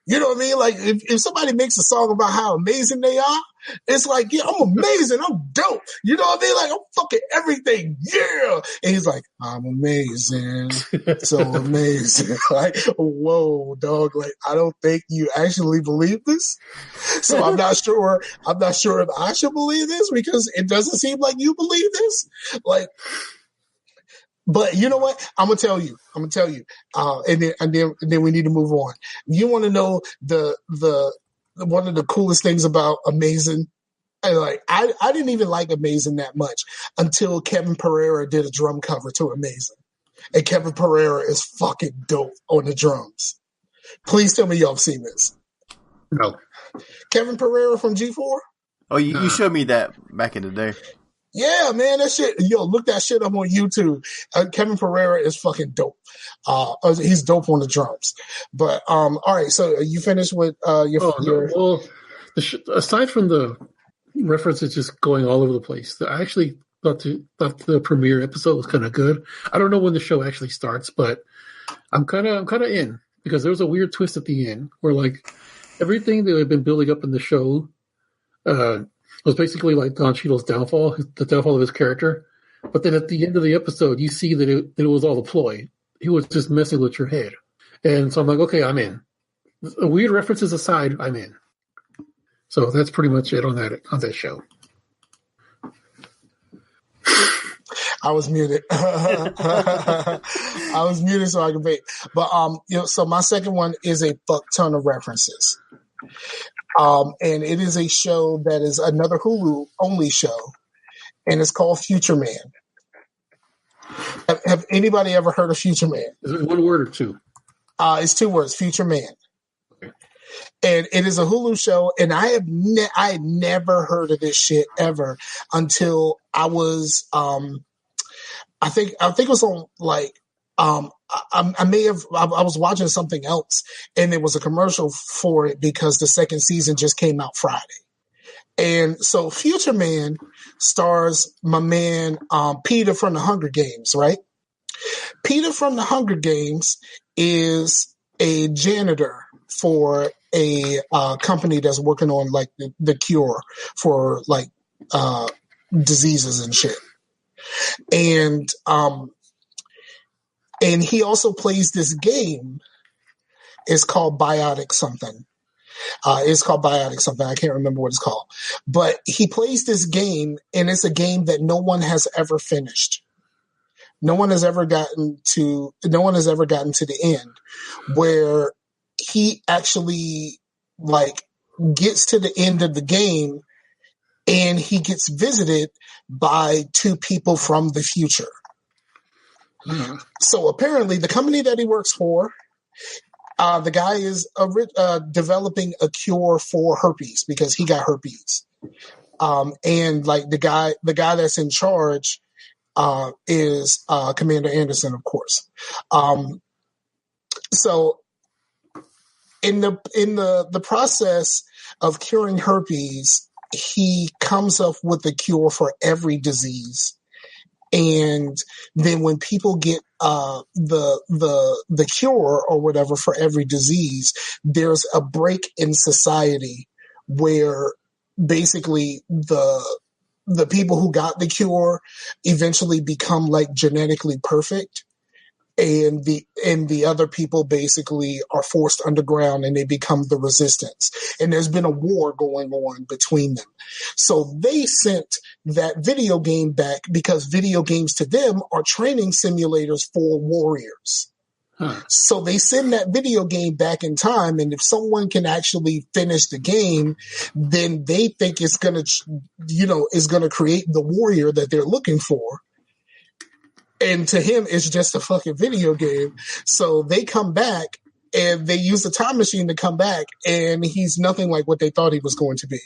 You know what I mean? If somebody makes a song about how amazing they are, it's yeah, I'm amazing. I'm dope. You know what I mean? I'm fucking everything. Yeah. And he's I'm amazing. So amazing. Whoa, dog. I don't think you actually believe this. So I'm not sure if I should believe this because it doesn't seem like you believe this. But you know what? I'm gonna tell you. And then we need to move on. You want to know the one of the coolest things about Amazing? I didn't even like Amazing that much until Kevin Pereira did a drum cover to Amazing, and Kevin Pereira is fucking dope on the drums. Please tell me y'all have seen this. No. Kevin Pereira from G4. Oh, you showed me that back in the day. Yeah, man, that shit. Yo, look that shit up on YouTube. Kevin Pereira is fucking dope. He's dope on the drums. But all right. So you finished with your. Well, aside from the references just going all over the place, I actually thought the premiere episode was kind of good. I don't know when the show actually starts, but I'm kind of in because there was a weird twist at the end where everything that had been building up in the show. Was basically Don Cheadle's downfall, the downfall of his character. But then at the end of the episode, you see that it was all a ploy. He was just messing with your head. And so I'm okay, I'm in. Weird references aside, I'm in. So that's pretty much it on that show. I was muted. I was muted so I could vape. But so my second one is a fuck ton of references. And it is a show that is another Hulu only show, and it's called Future Man. Have anybody ever heard of Future Man? Is it one word or two? It's 2 words, Future Man. Okay. And it is a Hulu show, and I had never heard of this shit ever until I was I think it was on I was watching something else, and there was a commercial for it because the second season just came out Friday. And so Future Man stars my man, Peter from the Hunger Games, right? Peter from the Hunger Games is a janitor for a company that's working on like the cure for like diseases and shit. And he also plays this game. It's called Biotic something. It's called Biotic something. I can't remember what it's called. But he plays this game, and it's a game that no one has ever finished. No one has ever gotten to the end where he actually like gets to the end of the game and he gets visited by two people from the future. Mm-hmm. So apparently the company that he works for, the guy is developing a cure for herpes because he got herpes. And like the guy that's in charge is Commander Anderson, of course. So in the process of curing herpes, he comes up with a cure for every disease. And then when people get the cure or whatever for every disease, there's a break in society where basically the people who got the cure eventually become like genetically perfect, and the other people basically are forced underground and they become the resistance. And there's been a war going on between them. So they sent that video game back because video games to them are training simulators for warriors. Huh. So they send that video game back in time, and if someone can actually finish the game, then they think it's gonna create the warrior that they're looking for. And to him, it's just a fucking video game. So they come back, and they use the time machine to come back, and he's nothing like what they thought he was going to be.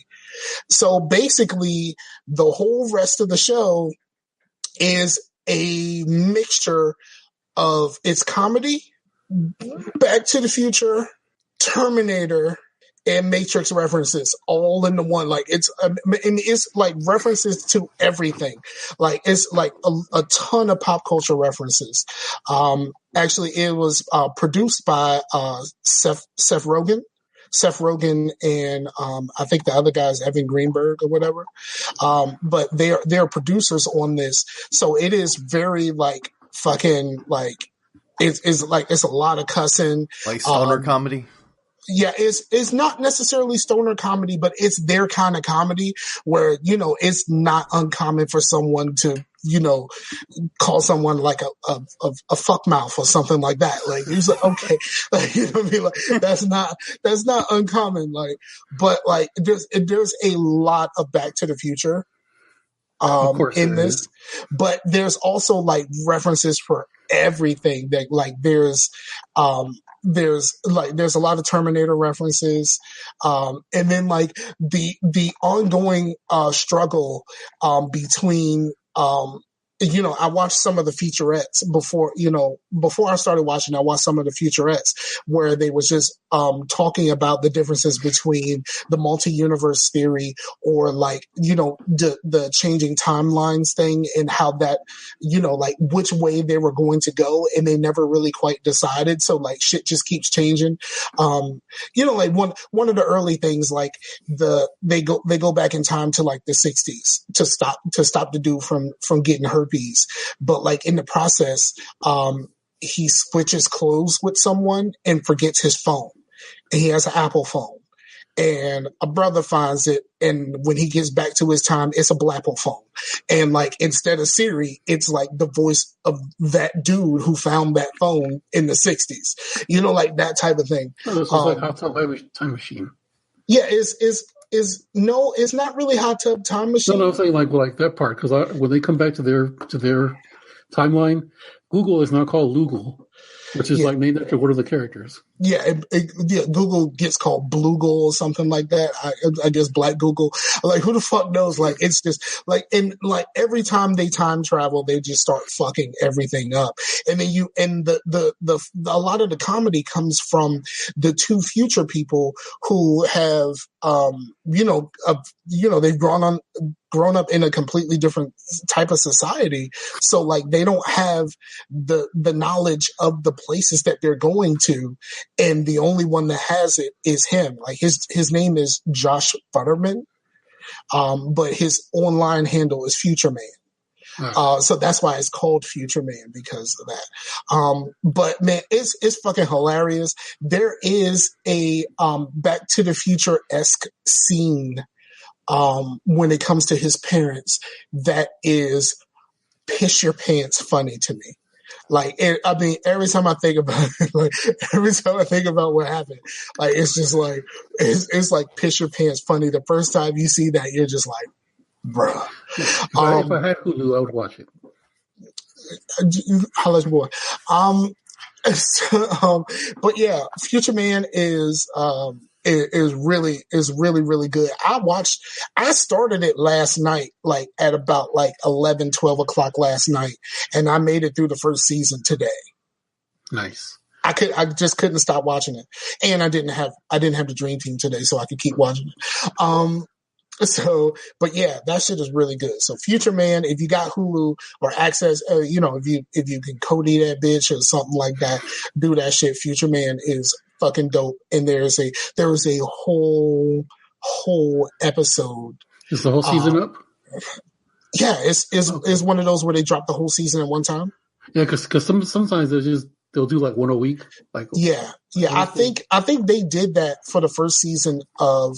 So basically, the whole rest of the show is a mixture of its comedy, Back to the Future, Terminator, and Matrix references all into one. Like it's like references to everything. Like it's like a ton of pop culture references. Actually, it was produced by Seth Rogen. Seth Rogen and I think the other guy is Evan Greenberg or whatever. But they're producers on this, so it is very like fucking like it's like it's a lot of cussing, like stoner comedy. Yeah, it's not necessarily stoner comedy, but it's their kind of comedy where, you know, it's not uncommon for someone to, you know, call someone like a fuck mouth or something like that. Like, he's like, okay, like, you know what I mean? Like, that's not uncommon. Like, but like, there's a lot of Back to the Future, in this, but there's also like references for everything that like there's a lot of Terminator references, and then like the ongoing struggle between you know, I watched some of the featurettes before I started watching. I watched some of the featurettes where they was just talking about the differences between the multi-universe theory or like, you know, the changing timelines thing and how that, you know, like which way they were going to go, and they never really quite decided. So like shit just keeps changing. You know, like one of the early things, like they go back in time to like the 60s to stop the dude from getting herpes. But like in the process, he switches clothes with someone and forgets his phone. And he has an Apple phone. And a brother finds it, and when he gets back to his time, it's a Blapple phone. And like instead of Siri, it's like the voice of that dude who found that phone in the 60s. You know, like that type of thing. Oh, this is like Hot Tub Time Machine. Yeah, it's not really Hot Tub Time Machine. No, I'm saying like that part, because when they come back to their timeline, Google is now called Lugal, which is like named after one of the characters. Yeah, Google gets called Bluegle or something like that. I guess Black Google. Like, who the fuck knows? Like, it's just like, and like every time they time travel, they just start fucking everything up. And then a lot of the comedy comes from the two future people who have, they've grown up in a completely different type of society. So like they don't have the knowledge of the places that they're going to. And the only one that has it is him. Like his name is Josh Futterman. But his online handle is Future Man. So that's why it's called Future Man, because of that. But man, it's fucking hilarious. There is a Back to the Future-esque scene when it comes to his parents that is piss your pants funny to me. Like, every time I think about it, every time I think about what happened, like, it's just like, it's like piss your pants funny. The first time you see that, you're just like, bruh. If I had Hulu, I would watch it. How much more? But yeah, Future Man is really good. I started it last night, like at about 11, 12 o'clock last night, and I made it through the first season today. Nice. I just couldn't stop watching it. And I didn't have the Dream Team today, so I could keep watching it. But yeah, that shit is really good. So Future Man, if you got Hulu or access, if you can Kodi that bitch or something like that, do that shit. Future Man is fucking dope. And there is a whole episode. Is the whole season up? Yeah, it's one of those where they drop the whole season at one time. Yeah, because sometimes they'll do like one a week. Like yeah. I think they did that for the first season of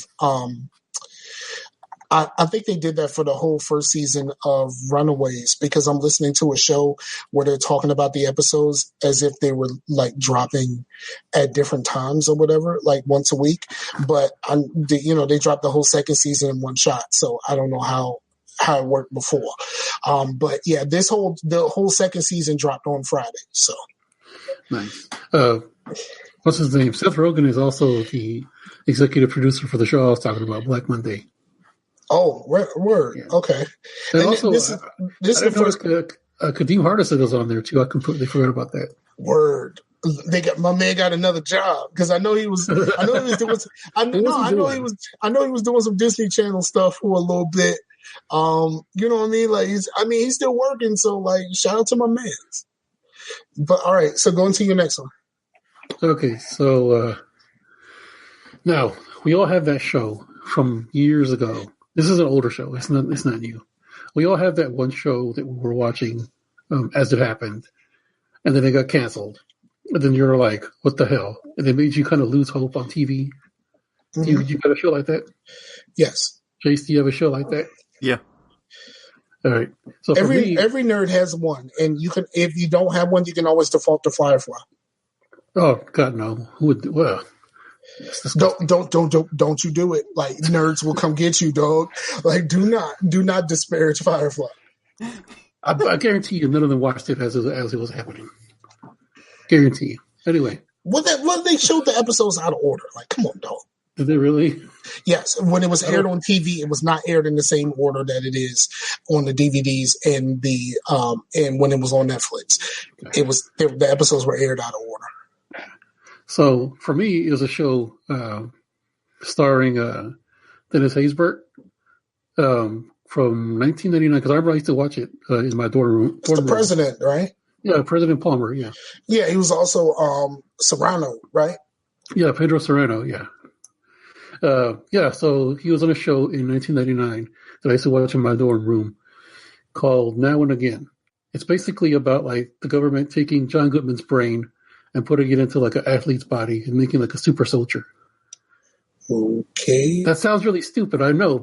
I think they did that for the whole first season of Runaways, because I'm listening to a show where they're talking about the episodes as if they were like dropping at different times or whatever, like once a week. But they dropped the whole second season in one shot, so I don't know how it worked before. But yeah, the whole second season dropped on Friday. So nice. What's his name? Seth Rogen is also the executive producer for the show I was talking about, Black Monday. Oh, word. Yeah. Okay. And also, this is the first. Kadeem Hardison is on there too. I completely forgot about that. Word. My man got another job, because I know he was doing some Disney Channel stuff for a little bit. You know what I mean? Like he's still working. So like, shout out to my man. But all right, so going to your next one. Okay, so now we all have that show from years ago. This is an older show. It's not new. We all have that one show that we were watching as it happened, and then it got canceled. And then you're like, what the hell? And it made you kind of lose hope on TV. Mm-hmm. You got a show like that? Yes. Chase, do you have a show like that? Yeah. All right. So every nerd has one, and you can, if you don't have one, you can always default to Firefly. Oh God, no! Who would? Well, don't you do it? Like, nerds will come get you, dog. Like, do not disparage Firefly. I guarantee you, none of them watched it as it was happening. Guarantee you. Anyway, they showed the episodes out of order. Like, come on, dog. Did they really? Yes. When it was aired on TV, it was not aired in the same order that it is on the DVDs and the and when it was on Netflix. Okay. It was the episodes were aired out of order. So for me, it was a show starring Dennis Haysbert from 1999. Because I used to watch it in my dorm room. It's the president, right? Yeah, President Palmer. Yeah. Yeah, he was also Serrano, right? Yeah, Pedro Serrano. Yeah. So he was on a show in 1999 that I used to watch in my dorm room called Now and Again. It's basically about like the government taking John Goodman's brain and putting it into like an athlete's body and making like a super soldier. Okay. That sounds really stupid, I know,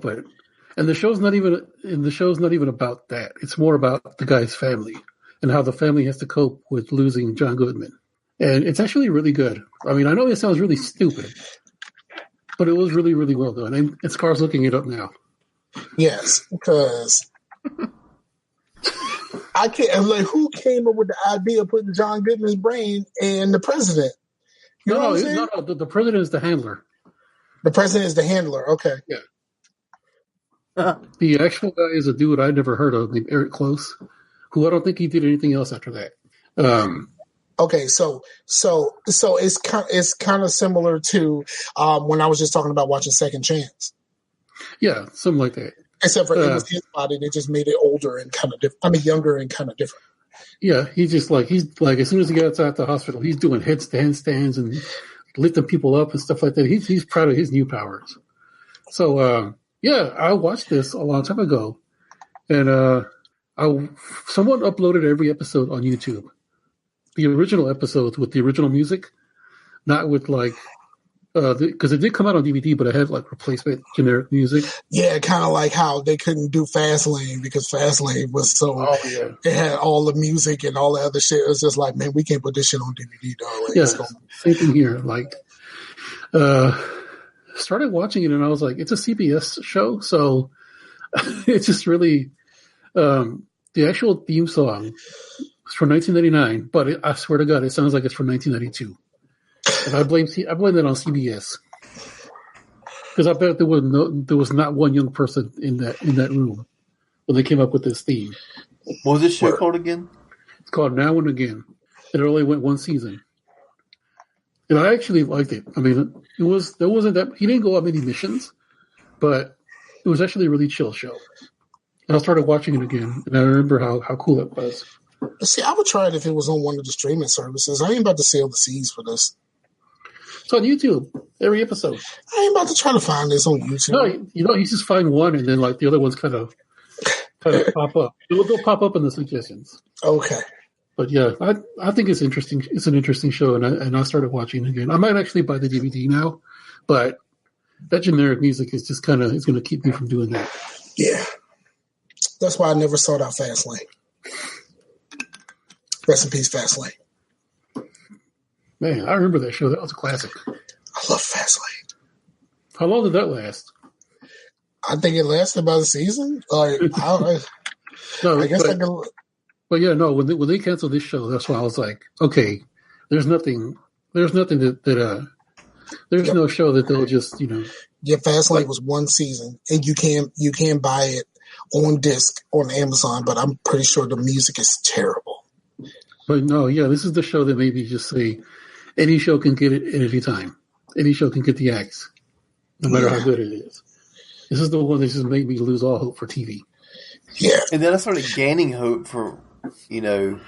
and the show's not even about that. It's more about the guy's family and how the family has to cope with losing John Goodman. And it's actually really good. I mean, I know it sounds really stupid, but it was really, really well done. And Scar's looking it up now. Yes, because I can't. I'm like, who came up with the idea of putting John Goodman's brain in the president? You know what I'm saying? No. The president is the handler. The president is the handler. Okay. Yeah. The actual guy is a dude I never heard of named Eric Close, who I don't think he did anything else after that. Okay, so it's kind of similar to when I was just talking about watching Second Chance. Yeah, something like that. Except for it was his body, they just made it older and kind of different. I mean, younger and kind of different. Yeah, he's like as soon as he gets out the hospital, he's doing handstands and lifting people up and stuff like that. He's proud of his new powers. So yeah, I watched this a long time ago, and someone uploaded every episode on YouTube. The original episodes with the original music, not with like, because it did come out on DVD, but it had like replacement generic music. Yeah, kind of like how they couldn't do Fastlane because Fastlane was so, it had all the music and all the other shit. It was just like, man, we can't put this shit on DVD, dog. Like, same thing here. Like, started watching it and I was like, it's a CBS show, so it's just really, the actual theme song was from 1999, but I swear to God, it sounds like it's from 1992. And I blame that on CBS because I bet there was not one young person in that room when they came up with this theme. What was this show called again? It's called Now and Again. It only went one season, and I actually liked it. I mean, there wasn't that he didn't go on many missions, but it was actually a really chill show. And I started watching it again, and I remember how cool it was. See, I would try it if it was on one of the streaming services. I ain't about to sail the seas for this. It's on YouTube, every episode. I ain't about to try to find this on YouTube. No, you just find one, and then like the other ones kind of pop up. They'll pop up in the suggestions. Okay. But yeah, I think it's interesting. It's an interesting show, and I started watching it again. I might actually buy the DVD now, but that generic music is just kind of it's going to keep me from doing that. Yeah, that's why I never sought out Fastlane. Rest in peace, Fastlane. Man, I remember that show. That was a classic. I love Fastlane. How long did that last? I think it lasted about a season. Like, no, I guess but yeah, no. When they canceled this show, that's why I was like, okay, there's nothing that there's no show that they'll just Yeah, Fastlane was one season, and you can buy it on disc on Amazon, but I'm pretty sure the music is terrible. But no, yeah, this is the show that maybe just say any show can get it at any time. Any show can get the acts, no matter how good it is. This is the one that just made me lose all hope for TV. Yeah. And then I started gaining hope for, the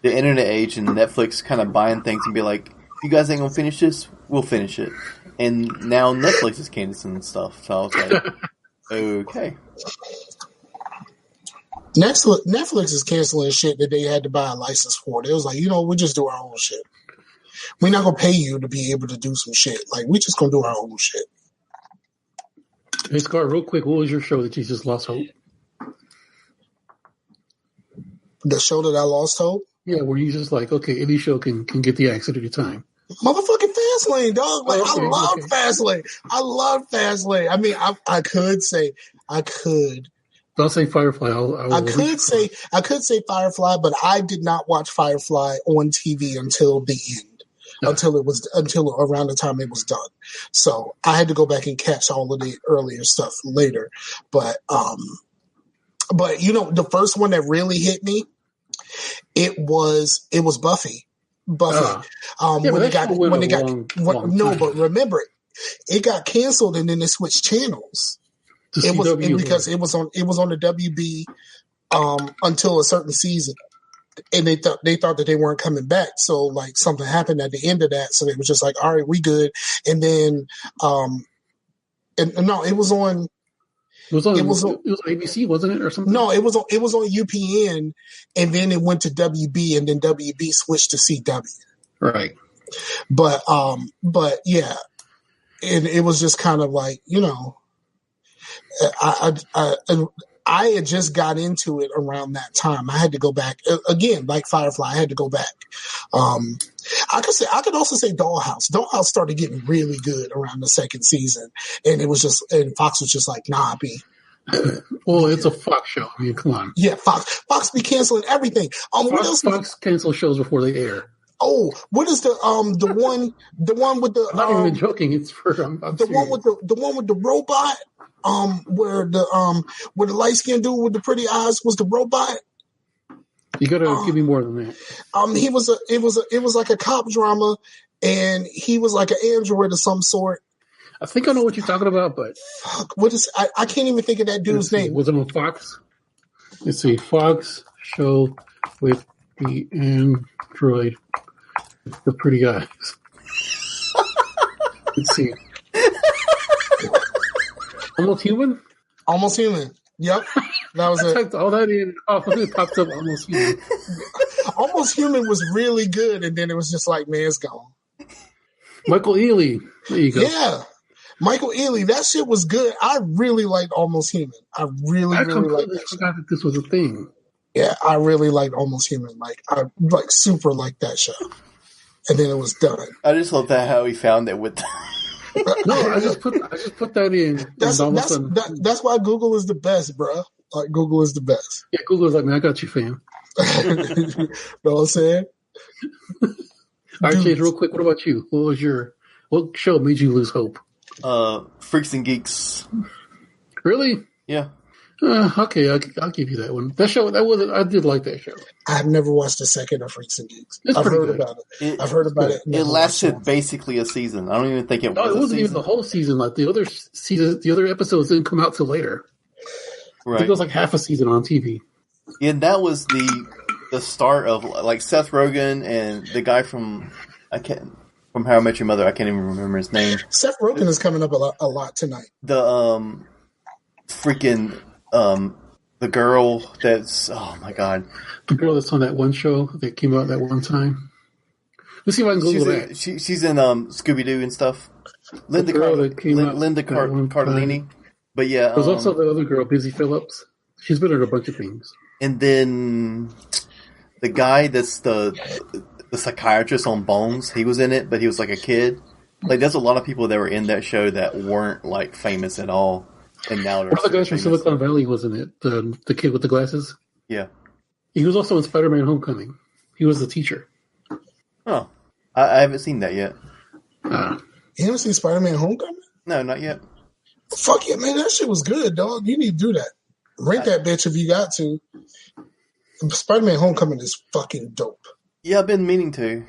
internet age and Netflix kind of buying things and be like, you guys ain't going to finish this? We'll finish it. And now Netflix is canceling stuff. So I was like, okay. Netflix is canceling shit that they had to buy a license for. They was like, we'll just do our own shit. We're not going to pay you to be able to do some shit. Like, we just going to do our own shit. Hey, Scott, real quick, what was your show that you just lost hope? The show that I lost hope? Yeah, where you just like, okay, any show can get the axe at any time. Motherfucking Fastlane, dog. Like, I love Fastlane. I love Fastlane. I mean, I could. Don't say Firefly. I could say Firefly, but I did not watch Firefly on TV until the end, until around the time it was done. So I had to go back and catch all of the earlier stuff later. But the first one that really hit me, it was Buffy. But remember, it got canceled and then they switched channels. Because it was on the WB until a certain season, and they thought that they weren't coming back. So like something happened at the end of that, so they was just like, all right, we good. And then it was on ABC, wasn't it, or something? No, it was on UPN, and then it went to WB, and then WB switched to CW. Right. But yeah, and it was just kind of like I had just got into it around that time. I had to go back again, like Firefly. I had to go back. I could also say Dollhouse. Dollhouse started getting really good around the second season, and Fox was just like, nah, B, Well, it's a Fox show. I mean, come on. Yeah, Fox be canceling everything. What else? Fox cancels shows before they air. Oh, what is the one with the? I'm not even joking. It's for the one with the robot. Where the light skinned dude with the pretty eyes was the robot. You gotta give me more than that. It was like a cop drama, and he was like an android of some sort. I think I know what you're talking about, but fuck, what is? I can't even think of that dude's name. Was it on Fox? Let's see, Fox show with the android, the pretty eyes. Let's see. Almost Human? Almost Human. Yep. That was it. Typed all that in. It popped up Almost Human. Almost Human was really good, and then it was just like, man, it's gone. Michael Ealy. There you go. Yeah. Michael Ealy. That shit was good. I really liked Almost Human. I really liked that. I forgot that this was a thing. Yeah, I really liked Almost Human. I super liked that show. And then it was done. I just love that how he found it with No, I just put that in. That's why Google is the best, bro. Like, Google is the best. Yeah, Google is like, man, I got you, fam. Know what I'm saying? All right, Chase, real quick, what about you? What show made you lose hope? Freaks and Geeks. Really? Yeah. Okay, I'll give you that one. I did like that show. I've never watched a second of Freaks and Geeks. I've heard about it. I've heard about it. It lasted basically a season. I don't even think it was. No, it wasn't even the whole season. Like the other episodes didn't come out till later. Right. I think it was like half a season on TV. And that was the start of like Seth Rogen and the guy from How I Met Your Mother. I can't even remember his name. Seth Rogen is coming up a lot tonight. The freaking the girl that's my god, the girl that's on that one show that came out that one time. Let's see if I can Google that. She's in Scooby Doo and stuff. Linda Cardellini. But yeah, there's also the other girl, Busy Phillips. She's been in a bunch of things. And then the guy that's the psychiatrist on Bones, he was in it, but he was like a kid. Like, there's a lot of people that were in that show that weren't like famous at all, and now they're. One of the guys from Silicon Valley was in it. The kid with the glasses. Yeah, he was also in Spider-Man: Homecoming. He was the teacher. Oh, I haven't seen that yet. You haven't seen Spider-Man: Homecoming? No, not yet. Fuck yeah, man! That shit was good, dog. You need to do that. Rent that bitch if you got to. Spider-Man: Homecoming is fucking dope. Yeah, I've been meaning to.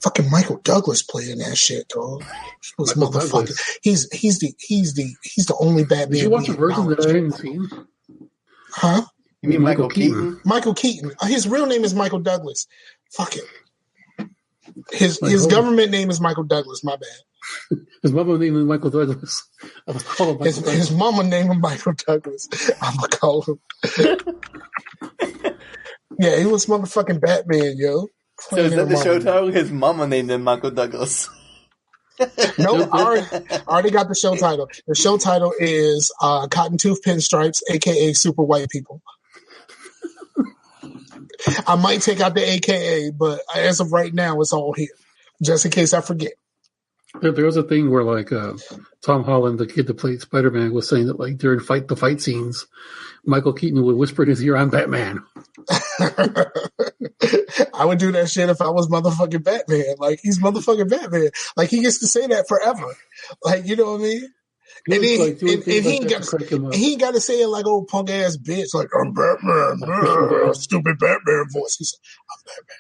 Fucking Michael Douglas playing that shit, dog. He was motherfucking. He's the only Batman. Did you watch a version that I didn't see? Huh? You mean Michael Keaton? Michael Keaton. His real name is Michael Douglas. Fuck it. His government name is Michael Douglas. My bad. His mama name is Michael Douglas. I'm gonna call him Michael his mama name is Michael Douglas. I'm gonna call him. Yeah, he was motherfucking Batman, yo. So is that the show title? His mama named him Michael Douglas. No, I already got the show title. The show title is Cottontooth Pinstripes, a.k.a. Super White People. I might take out the a.k.a., but as of right now, it's all here. Just in case I forget. There was a thing where, like, Tom Holland, the kid that played Spider-Man, was saying that, like, during the fight scenes, Michael Keaton would whisper in his ear, "I'm Batman." I would do that shit if I was motherfucking Batman. Like, he's motherfucking Batman. Like, he gets to say that forever. Like, you know what I mean? And he ain't got to say it like old punk ass bitch. Like, I'm Batman, stupid Batman voice. He said,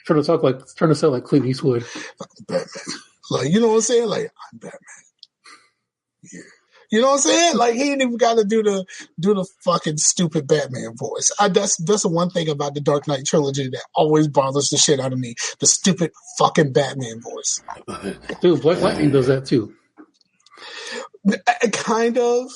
"I'm Batman." Trying to sound like Clint Eastwood. I'm Batman. Like, you know what I'm saying? Like, I'm Batman. Yeah. You know what I'm saying? Like, he ain't even got to do the fucking stupid Batman voice. That's the one thing about the Dark Knight trilogy that always bothers the shit out of me. The stupid fucking Batman voice. Dude, Black Lightning does that too. Kind of.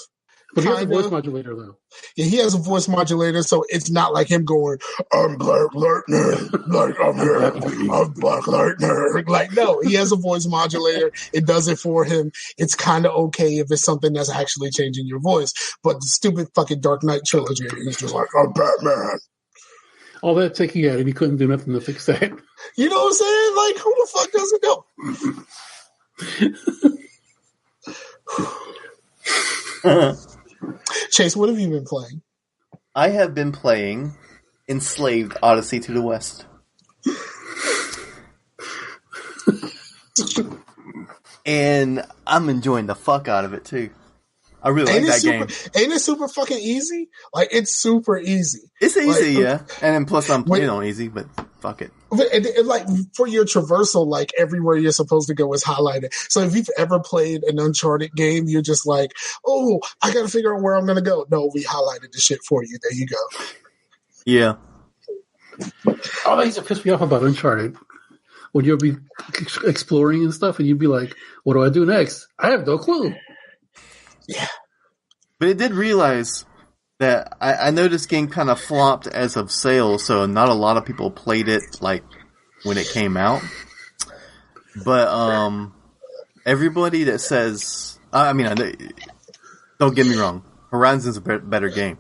But he has a voice modulator, though. Yeah, he has a voice modulator, so it's not like him going, "I'm Black Lightning," like, "I'm here, I'm Black Lightning." Like, no, he has a voice modulator. It does it for him. It's kind of okay if it's something that's actually changing your voice. But the stupid fucking Dark Knight trilogy is just like, "I'm Batman." All that tech he had, and he couldn't do nothing to fix that. You know what I'm saying? Like, who the fuck doesn't know? Chase, what have you been playing? I have been playing Enslaved Odyssey to the West. And I'm enjoying the fuck out of it, too. I really like that game. Ain't it super fucking easy? Like, it's super easy. It's easy, yeah. And then plus I'm playing on easy, but fuck it. Like, for your traversal, like, everywhere you're supposed to go is highlighted. So if you've ever played an Uncharted game, you're just like, oh, I gotta figure out where I'm gonna go. No, we highlighted the shit for you. There you go. Yeah. Oh, that used to piss me off about Uncharted. When you'll be exploring and stuff, and you'd be like, what do I do next? I have no clue. Yeah. But it did realize that I know this game kind of flopped as of sales, so not a lot of people played it like when it came out. But everybody that says, I mean, don't get me wrong, Horizon's a better game.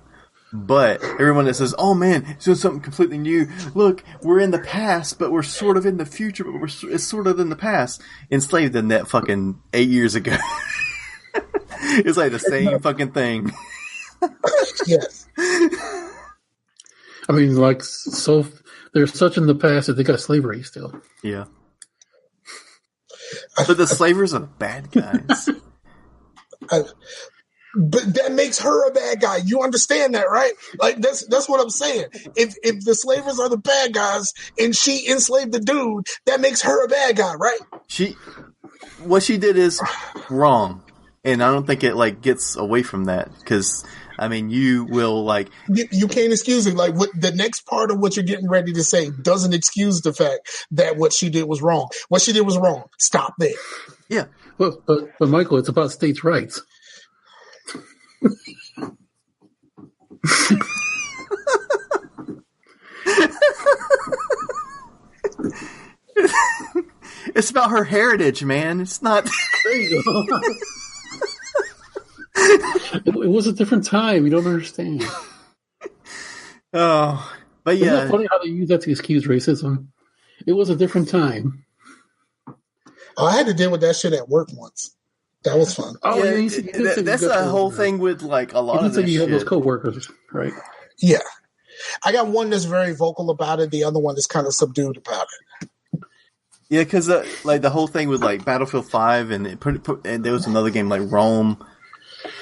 But everyone that says, "Oh man, it's doing something completely new. Look, we're in the past, but we're sort of in the future, but it's sort of in the past." Enslaved in that fucking 8 years ago. It's like the same fucking thing. Yes. I mean, like, so they're such in the past that they got slavery still. Yeah. But the slavers are the bad guys. But that makes her a bad guy. You understand that, right? Like, that's what I'm saying. If the slavers are the bad guys and she enslaved the dude, that makes her a bad guy, right? What she did is wrong. And I don't think it, like, gets away from that. Because, I mean, you will, like... You can't excuse it. Like, what the next part of what you're getting ready to say doesn't excuse the fact that what she did was wrong. What she did was wrong. Stop there. Yeah. Well, but Michael, it's about states' rights. It's about her heritage, man. It's not... There you go. It was a different time. You don't understand. Oh, but yeah. Isn't it funny how they use that to excuse racism? It was a different time. Oh, I had to deal with that shit at work once. That was fun. Oh, yeah, that's the whole thing with, like, a lot of this you shit. have those coworkers, right? Yeah. I got one that's very vocal about it. The other one is kind of subdued about it. Yeah, because like the whole thing with like Battlefield 5 and and there was another game like Rome,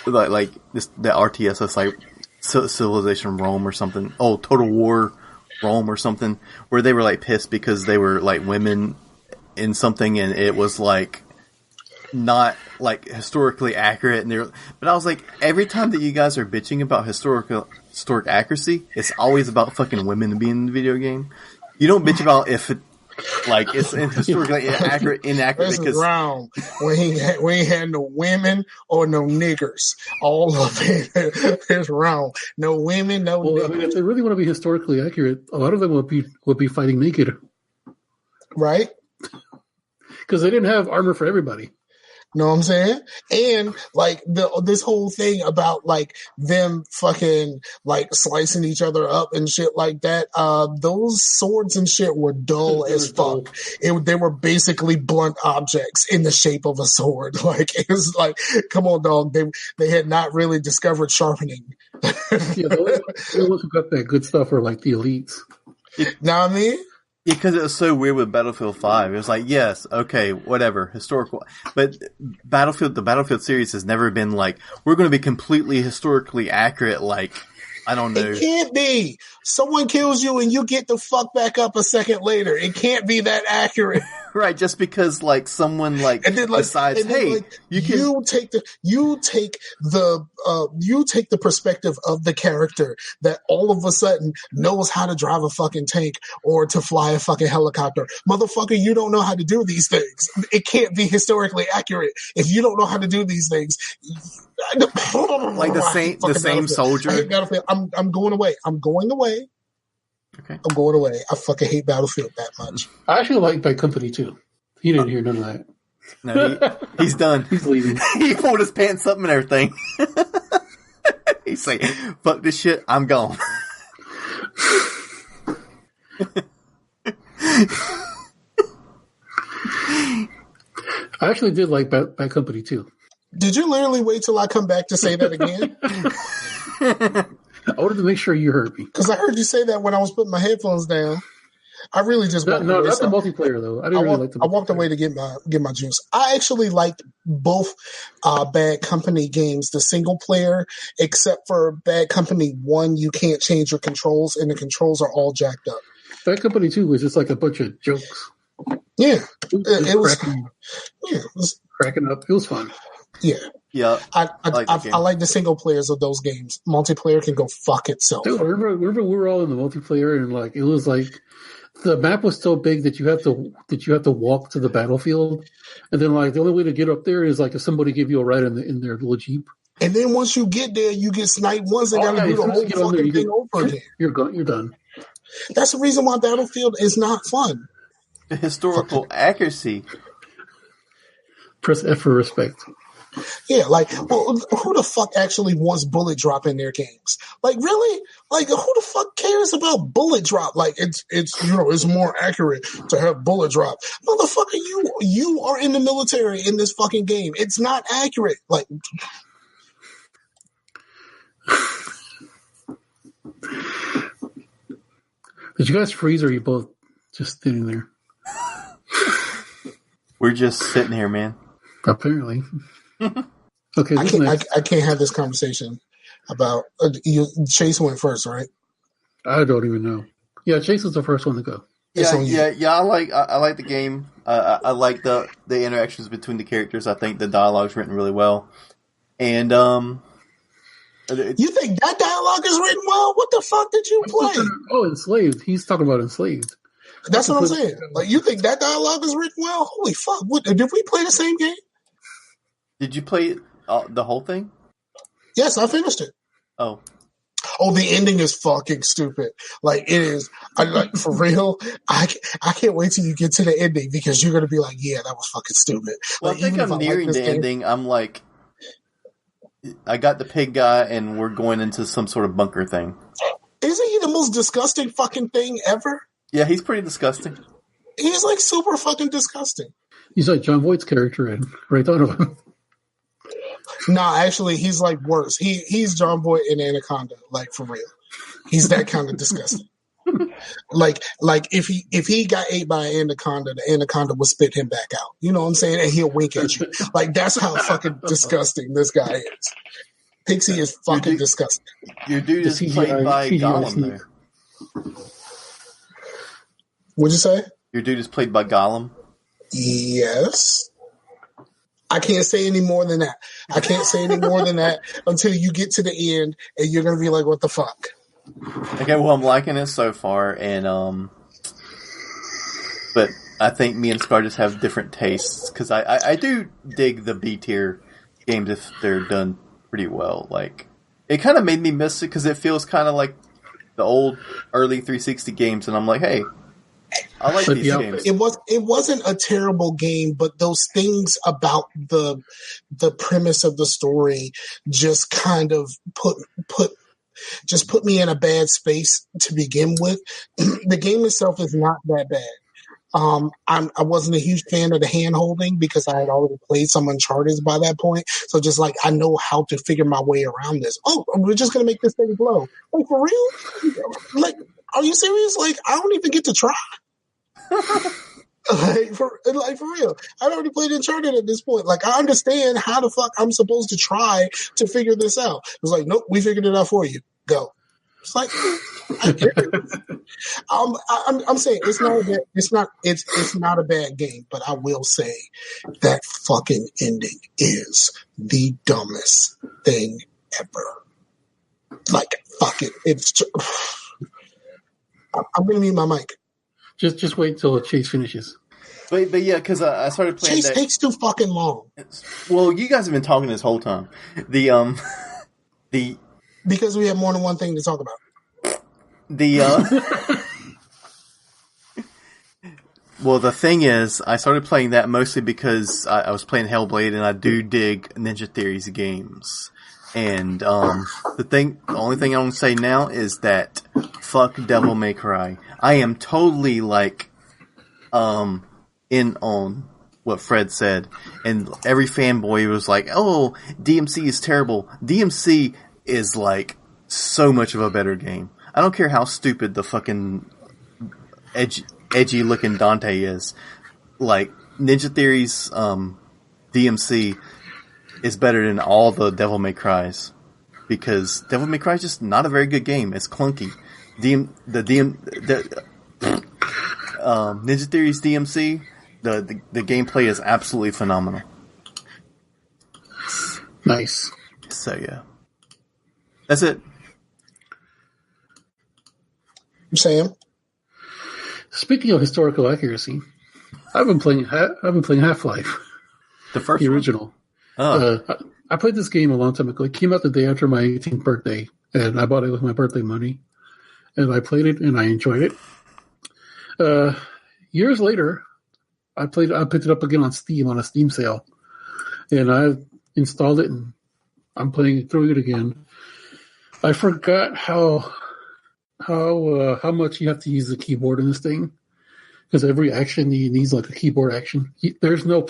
like this the RTS that's like Civilization Rome or something. Oh, Total War Rome or something, where they were like pissed because they were like women in something and it was like not like historically accurate. And but I was like, every time that you guys are bitching about historic accuracy, it's always about fucking women being in the video game. You don't bitch about if it. Like it's historically inaccurate this because is wrong. We ain't had no women or no niggers. All of it is wrong. No women, no niggers. I mean, if they really want to be historically accurate, a lot of them would be fighting naked, right? Because they didn't have armor for everybody. Know what I'm saying? And like this whole thing about like them fucking like slicing each other up and shit like that. Those swords and shit were dull as fuck. They were basically blunt objects in the shape of a sword. Like it was like, come on, dog. They had not really discovered sharpening. Yeah, the ones who got that good stuff are like the elites. Know what I mean? Yeah, because it was so weird with Battlefield 5. It was like, yes, okay, whatever, historical. But the Battlefield series has never been like, we're going to be completely historically accurate, like, I don't know. It can't be. Someone kills you and you get the fuck back up a second later. It can't be that accurate. Right, just because like someone like decides, hey, like, you take the perspective of the character that all of a sudden knows how to drive a fucking tank or to fly a fucking helicopter. Motherfucker, you don't know how to do these things. It can't be historically accurate if you don't know how to do these things. Like the same soldier. I hate Battlefield. I'm going away. Okay. I'm going away. I fucking hate Battlefield that much. I actually like Bad Company too. He didn't hear none of that. No, he's done. He's leaving. He pulled his pants up and everything. He's like, fuck this shit, I'm gone. I actually did like Bad Company too. Did you literally wait till I come back to say that again? I wanted to make sure you heard me. Because I heard you say that when I was putting my headphones down. I really just walked away. Not the multiplayer though. I walked away to get my juice. I actually liked both Bad Company games, the single player, except for Bad Company 1, you can't change your controls, and the controls are all jacked up. Bad Company 2 was just like a bunch of jokes. Yeah, it was cracking up. It was fun. Yeah. Yeah, I like the single players of those games. Multiplayer can go fuck itself. Dude, remember we were all in the multiplayer, and like it was like the map was so big that you have to walk to the battlefield, and then like the only way to get up there is like if somebody give you a ride in their little jeep. And then once you get there, you get sniped once and got to do the whole fucking thing over again. You're done. That's the reason why Battlefield is not fun. The historical accuracy. Press F for respect. Yeah, like, well, who the fuck actually wants bullet drop in their games? Like, really? Like, who the fuck cares about bullet drop? Like, it's more accurate to have bullet drop. Motherfucker, you are in the military in this fucking game. It's not accurate. Like, did you guys freeze, or are you both just sitting there? We're just sitting here, man. Apparently. Okay, I can't have this conversation about Chase went first, right? I don't even know. Yeah, Chase was the first one to go. Yeah. I like the game. I like the interactions between the characters. I think the dialogue's written really well. And you think that dialogue is written well? What the fuck did you play? Enslaved. He's talking about Enslaved. That's what I'm saying. Like, you think that dialogue is written well? Holy fuck! Did we play the same game? Did you play the whole thing? Yes, I finished it. Oh, the ending is fucking stupid. Like, it is. For real. I can't wait till you get to the ending, because you're gonna be like, yeah, that was fucking stupid. Well, like, I think I'm nearing the ending. I'm like, I got the pig guy, and we're going into some sort of bunker thing. Isn't he the most disgusting fucking thing ever? Yeah, he's pretty disgusting. He's like super fucking disgusting. He's like John Voight's character in Ray Donovan. Nah, actually, he's like worse. He's John Voight in Anaconda, like, for real. He's that kind of disgusting. like if he got ate by an anaconda, the anaconda would spit him back out. You know what I'm saying? And he'll wink at you. Like, that's how fucking disgusting this guy is. Pixie is fucking disgusting. Your dude is played by Gollum there. What'd you say? Your dude is played by Gollum? Yes. I can't say any more than that. I can't say any more than that until you get to the end, and you're going to be like, what the fuck? Okay, well, I'm liking it so far, and but I think me and Scar just have different tastes, because I do dig the B-tier games if they're done pretty well. Like, it kind of made me miss it, because it feels kind of like the old early 360 games, and I'm like, hey, I like these games. It wasn't a terrible game, but those things about the premise of the story just kind of put me in a bad space to begin with. The game itself is not that bad. I wasn't a huge fan of the hand holding, because I had already played some Uncharted by that point. So just like, I know how to figure my way around this. Oh, we're just gonna make this thing blow. Like, for real? Like, are you serious? Like, I don't even get to try. for real. I'd already played Uncharted at this point. Like, I understand how the fuck I'm supposed to try to figure this out. It's like, nope, we figured it out for you. Go. It's like, I get it. I'm saying it's not a bad game, but I will say that fucking ending is the dumbest thing ever. Like, fuck it. I'm gonna mute my mic. Just wait till Chase finishes. But yeah, because I started playing. Chase takes too fucking long. Well, you guys have been talking this whole time. Because we have more than one thing to talk about. Well, the thing is, I started playing that mostly because I was playing Hellblade, and I do dig Ninja Theory's games. And the only thing I want to say now is that fuck Devil May Cry. I am totally like in on what Fred said, and every fanboy was like, "Oh, DMC is terrible." DMC is like so much of a better game. I don't care how stupid the fucking edgy looking Dante is. Like Ninja Theory's DMC is better than all the Devil May Cry's, because Devil May Cry is just not a very good game. It's clunky. Ninja Theory's DMC, the gameplay is absolutely phenomenal. Nice. So yeah, that's it. Sam. Speaking of historical accuracy, I've been playing Half-Life, The original. I played this game a long time ago. It came out the day after my 18th birthday, and I bought it with my birthday money. And I played it, and I enjoyed it. Years later, I picked it up again on Steam on a Steam sale, and I installed it, and I'm playing it through it again. I forgot how much you have to use the keyboard in this thing, because every action needs like a keyboard action. There's no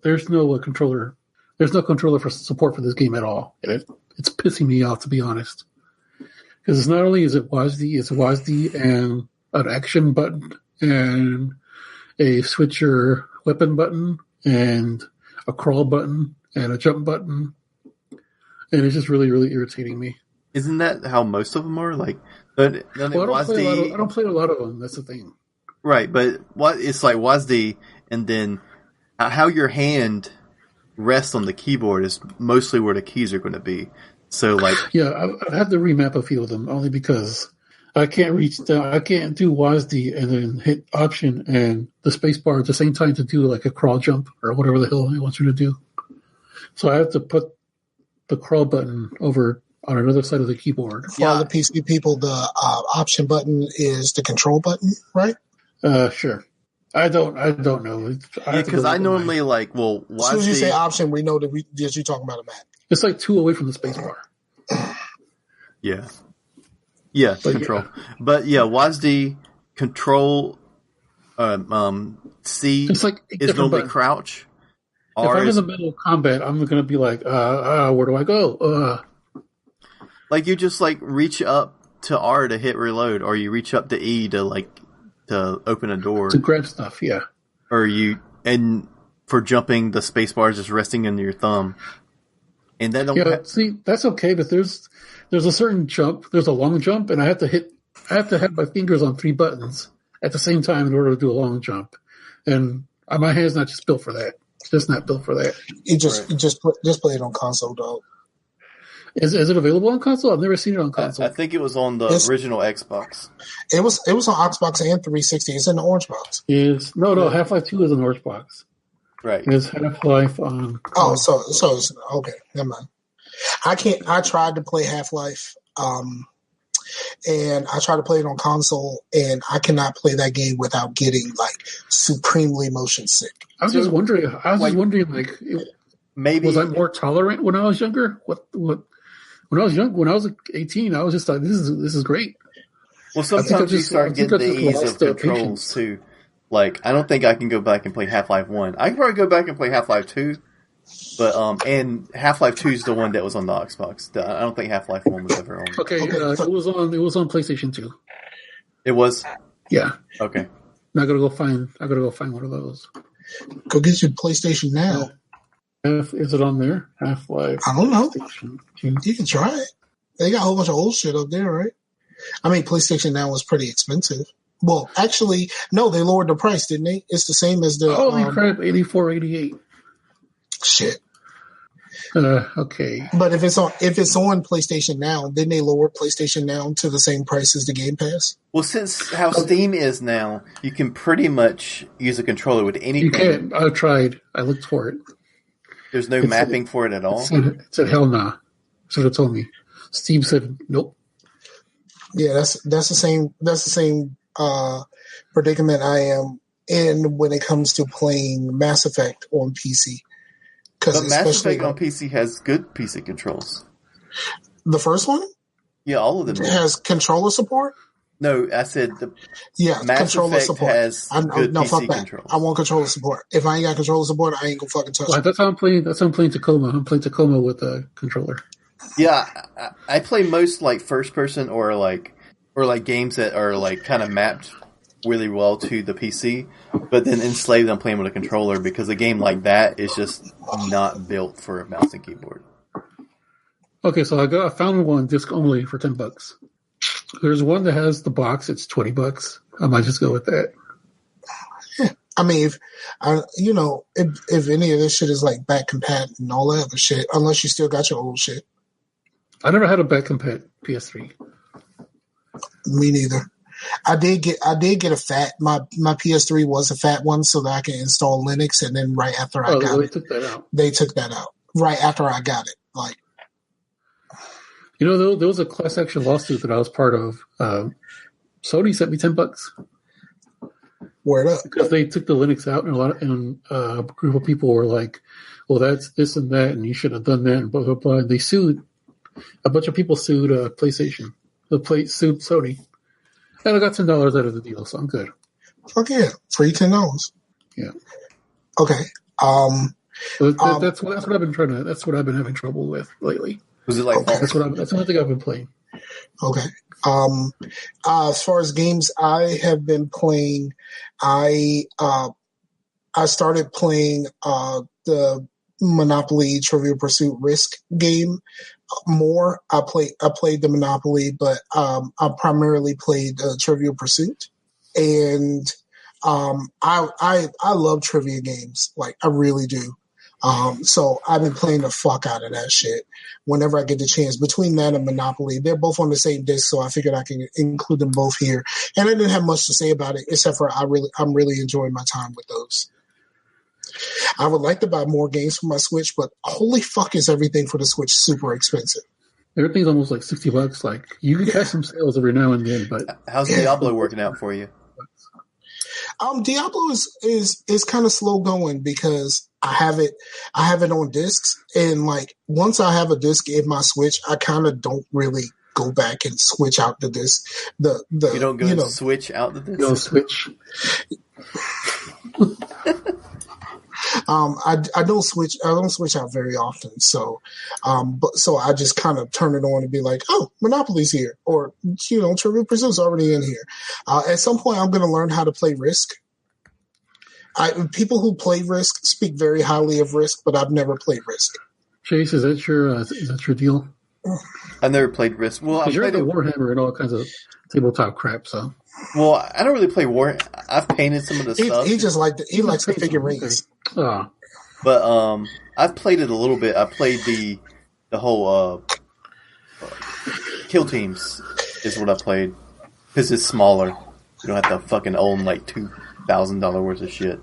there's no controller. There's no controller for support for this game at all. And it's pissing me off, to be honest. Because not only is it WASD and an action button and a switch your weapon button and a crawl button and a jump button, and it's just really, really irritating me. Isn't that how most of them are? Like, I don't play a lot of them. That's the thing. Right, but it's like WASD, and then how your hand rests on the keyboard is mostly where the keys are going to be. So, like, yeah, I have to remap a few of them only because I can't reach down. I can't do WASD and then hit Option and the space bar at the same time to do like a crawl jump or whatever the hell it wants you to do. So I have to put the crawl button over on another side of the keyboard. For all the PC people, the Option button is the control button, right? Sure. I don't know. Because I normally like, well, as soon as you say Option, we know that you're talking about a Mac. It's like 2 away from the space bar. Yeah. Yeah, control. Yeah. But yeah, WASD, control, C it's like is normally button. Crouch. If I'm in the middle of combat, I'm going to be like, where do I go? Like you just like reach up to R to hit reload, or you reach up to E to open a door. To grab stuff, yeah. And for jumping, the space bar is just resting in your thumb. And that see, that's okay, but there's a certain jump, there's a long jump, and I have to have my fingers on 3 buttons at the same time in order to do a long jump. And my hand's not just built for that. It's just not built for that. Just play it on console, dog. Is it available on console? I've never seen it on console. I think it was on the original Xbox. It was on Xbox and 360. It's in the orange box. No, Half-Life 2 is an orange box. Right. It's Half-Life on console. So it's okay. Never mind. I tried to play Half-Life, and I tried to play it on console, and I cannot play that game without getting like supremely motion sick. I was just wondering, maybe was I more tolerant when I was younger? What when I was young, when I was 18, I was just like, this is great. Well, sometimes you start getting the ease of controls too. Like, I don't think I can go back and play Half-Life 1. I can probably go back and play Half-Life 2, but and Half-Life 2 is the one that was on the Xbox. I don't think Half-Life 1 was ever on. Okay, it was on PlayStation 2. It was? Yeah. Okay. Now I gotta go find one of those. Go get your PlayStation Now. Is it on there? Half-Life. I don't know. You can try it. They got a whole bunch of old shit up there, right? I mean, PlayStation Now was pretty expensive. Well, actually, no, they lowered the price, didn't they? It's the same as the. Holy crap! $84.88. Shit. Okay. But if it's on PlayStation Now, then they lowered PlayStation Now to the same price as the Game Pass. Well, since how Steam is now, you can pretty much use a controller with anything. You can. I tried. I looked for it. There's no mapping for it at all? It said hell nah. That's what it told me. Steam said nope. Yeah, that's the same predicament I am in when it comes to playing Mass Effect on PC. But Mass Effect on PC has good PC controls. The first one? Yeah, all of them. It has controller support? No, I said the Mass controller Effect support. has good no, PC fuck that. controls. I want controller support. If I ain't got controller support, I ain't gonna fucking touch it. That's how I'm playing. That's how I'm playing Tacoma. I'm playing Tacoma with a controller. Yeah, I play most like first person or like games that are like kind of mapped really well to the PC. But then Enslaved, I'm playing with a controller because a game like that is just not built for a mouse and keyboard. Okay, so I found one disc only for $10. There's one that has the box. It's $20. I might just go with that. I mean, if any of this shit is like back compat and all that other shit, unless you still got your old shit. I never had a back compat PS3. Me neither. I did get a fat. My PS3 was a fat one, so that I can install Linux. And then right after I got it, they took that out. Right after I got it, like. There was a class action lawsuit that I was part of. Sony sent me $10. Word up. Because they took the Linux out, and a group of people were like, "Well, that's this and that, and you should have done that," and blah blah blah. And they sued. A bunch of people sued PlayStation. Sued Sony, and I got $10 out of the deal, so I'm good. Fuck yeah, free $10. Yeah. Okay. That's what I've been trying to. That's what I've been having trouble with lately. Was it like that's the only thing I've been playing. Okay. As far as games I have been playing, I started playing the Monopoly Trivial Pursuit Risk game more. I played the Monopoly, but I primarily played Trivial Pursuit, and I love trivia games, like I really do. So I've been playing the fuck out of that shit whenever I get the chance. Between that and Monopoly, they're both on the same disc, so I figured I can include them both here. And I didn't have much to say about it, except for I'm really enjoying my time with those. I would like to buy more games for my Switch, but holy fuck is everything for the Switch super expensive. Everything's almost like $60. Like you can catch some sales every now and then, but how's Diablo working out for you? Diablo is kind of slow going because I have it on discs, and like once I have a disc in my Switch, I kind of don't really go back and switch out the disc. You don't go switch out the disc. You don't switch. I don't switch. I don't switch out very often. So, so I just kind of turn it on and be like, oh, Monopoly's here, or Trivial Pursuit's already in here. At some point, I'm going to learn how to play Risk. People who play Risk speak very highly of Risk, but I've never played Risk. Chase, is that your deal? I've never played Risk. Well, you're into Warhammer and all kinds of tabletop crap, so. Well, I don't really play War. I've painted some of the stuff. He likes the figurines. Oh. But I've played it a little bit. I played the whole Kill Teams is what I played because it's smaller. You don't have to fucking own like $2,000 worth of shit.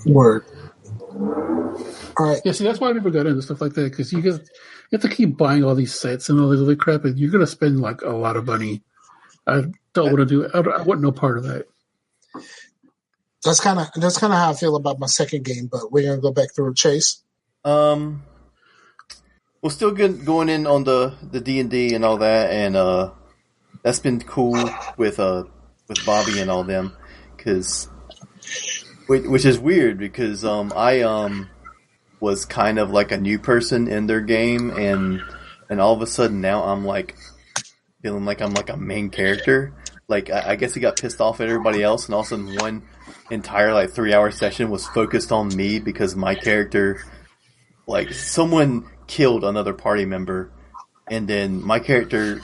Word. All right. Yeah, see, that's why I never got into stuff like that, because you have to keep buying all these sets and all this other crap, and you're going to spend like a lot of money. I don't want to do it. I want no part of that. That's kind of how I feel about my second game, but we're going to go back through Chase. We're still good going in on the D&D and all that, and that's been cool with Bobby and all them, which is weird because I was kind of like a new person in their game, and all of a sudden now I'm like feeling like I'm like a main character. Like I guess he got pissed off at everybody else, and all of a sudden one entire like 3-hour session was focused on me because my character, like someone killed another party member, and then my character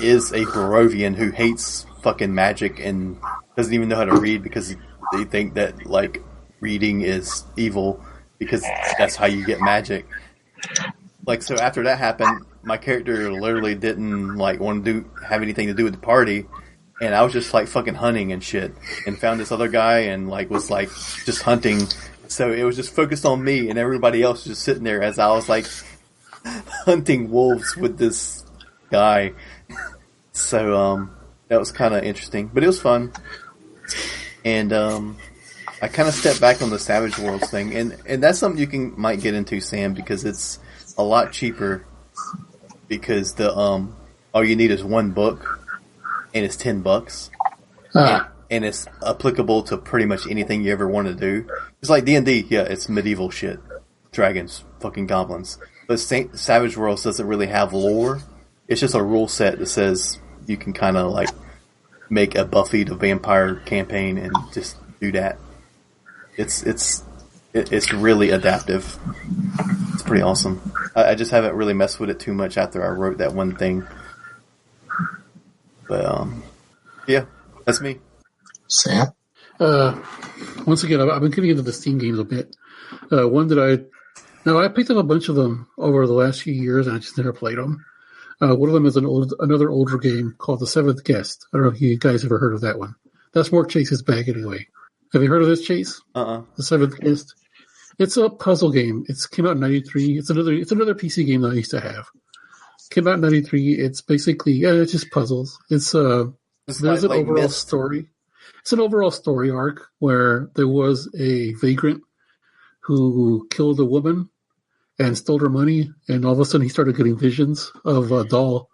is a Barovian who hates fucking magic and doesn't even know how to read because they think that like reading is evil because that's how you get magic. Like, so after that happened, my character literally didn't like want to have anything to do with the party, and I was just like fucking hunting and shit, and found this other guy and like was like just hunting. So it was just focused on me, and everybody else was just sitting there as I was like hunting wolves with this guy. So that was kind of interesting, but it was fun. And I kind of stepped back on the Savage Worlds thing, and that's something might get into, Sam, because it's a lot cheaper. Because all you need is one book, and it's $10. And it's applicable to pretty much anything you ever want to do. It's like D&D, yeah, it's medieval shit. Dragons, fucking goblins. But Savage Worlds doesn't really have lore. It's just a rule set that says you can kind of like make a Buffy the Vampire campaign and just do that. It's really adaptive. It's pretty awesome. I just haven't really messed with it too much after I wrote that one thing. But yeah, that's me. Sam? Once again, I've been getting into the Steam games a bit. One that I picked up a bunch of them over the last few years, and I just never played them. One of them is another older game called The Seventh Guest. I don't know if you guys ever heard of that one. That's more Chase's bag anyway. Have you heard of this, Chase? The Seventh Guest. It's a puzzle game. It came out in '93. It's another PC game that I used to have. Came out in '93. It's basically it's just puzzles. There's an overall story. It's an overall story arc where there was a vagrant who killed a woman and stole her money, and all of a sudden he started getting visions of a doll,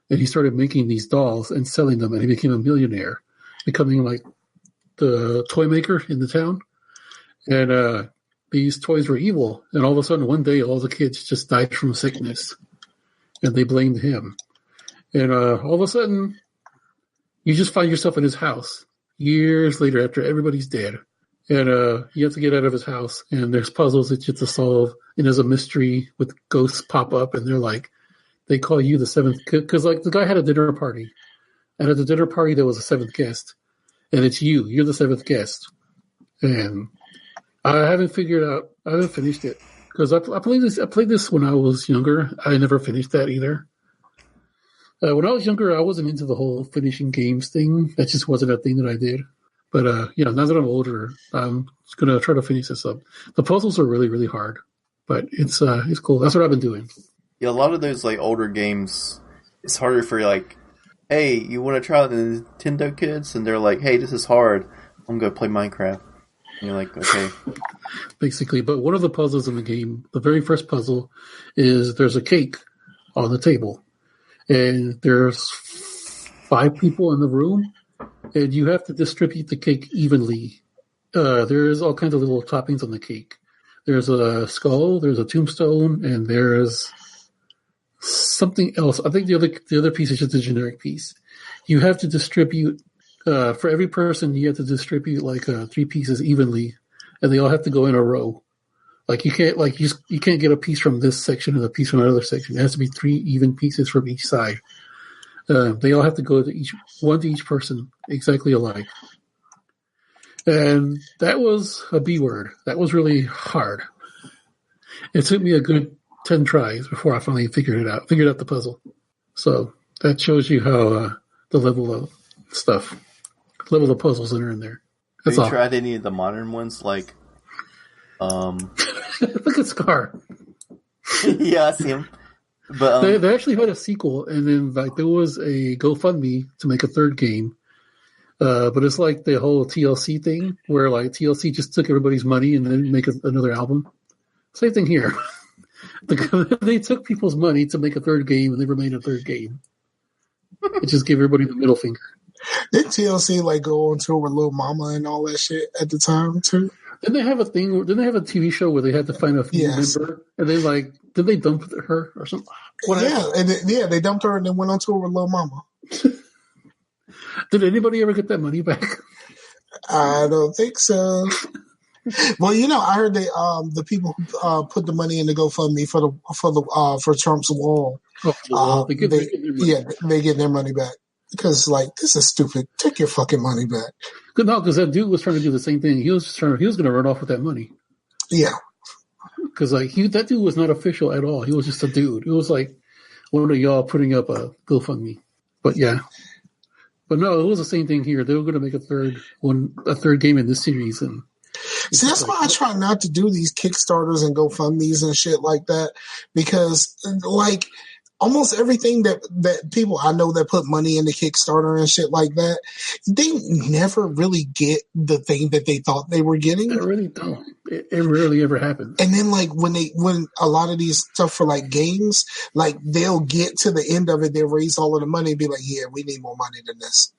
and he started making these dolls and selling them, and he became a millionaire, becoming like the toy maker in the town. And these toys were evil, and all of a sudden one day all the kids just died from sickness, and they blamed him. And all of a sudden you just find yourself in his house years later after everybody's dead. And you have to get out of his house, and there's puzzles that you have to solve, and there's a mystery with ghosts pop up, and they call you the seventh, because like the guy had a dinner party, and at the dinner party there was a seventh guest, and it's you're the seventh guest. And I haven't finished it, because I played this when I was younger. I never finished that either. When I was younger, I wasn't into the whole finishing games thing. That just wasn't a thing that I did. But, now that I'm older, I'm going to try to finish this up. The puzzles are really, really hard, but it's cool. That's what I've been doing. Yeah, a lot of those, like, older games, it's harder for, like, hey, you want to try the Nintendo kids? And they're like, hey, this is hard. I'm going to play Minecraft. And you're like, okay. Basically, but one of the puzzles in the game, the very first puzzle, is there's a cake on the table. And there's 5 people in the room, and you have to distribute the cake evenly. There's all kinds of little toppings on the cake. There's a skull, there's a tombstone, and there's something else. I think the other piece is just a generic piece. You have to distribute, for every person, you have to distribute like 3 pieces evenly, and they all have to go in a row. Like you can't get a piece from this section and a piece from another section. It has to be 3 even pieces from each side. They all have to go to each person exactly alike. And that was a B word. That was really hard. It took me a good 10 tries before I finally figured out the puzzle. So that shows you how the level of puzzles that are in there. Have you tried any of the modern ones, like look at Scar. Yeah, I see him. But they actually had a sequel, and then like there was a GoFundMe to make a third game. But it's like the whole TLC thing, where like TLC just took everybody's money and then make another album. Same thing here. They took people's money to make a third game, and they made a third game. It just gave everybody the middle finger. Did TLC like go on tour with Lil Mama and all that shit at the time too? Didn't they have a TV show where they had to find a female member, and did they dump her or something? They dumped her and then went on tour with Lil Mama. Did anybody ever get that money back? I don't think so. Well, I heard the people who put the money in the GoFundMe for Trump's wall. They get their money back. Because, like, this is stupid. Take your fucking money back. No, because that dude was trying to do the same thing. He was going to run off with that money. Yeah. Because, like, that dude was not official at all. He was just a dude. It was like one of y'all putting up a GoFundMe. But, yeah. But, no, it was the same thing here. They were going to make a third game in this series. And see, that's why I try not to do these Kickstarters and GoFundMes and shit like that. Because, like, almost everything that people I know that put money into Kickstarter and shit like that, they never really get the thing that they thought they were getting. They really don't. It rarely ever happens. And then like when a lot of these stuff for like games, like they'll get to the end of it, they'll raise all of the money and be like, yeah, we need more money than this.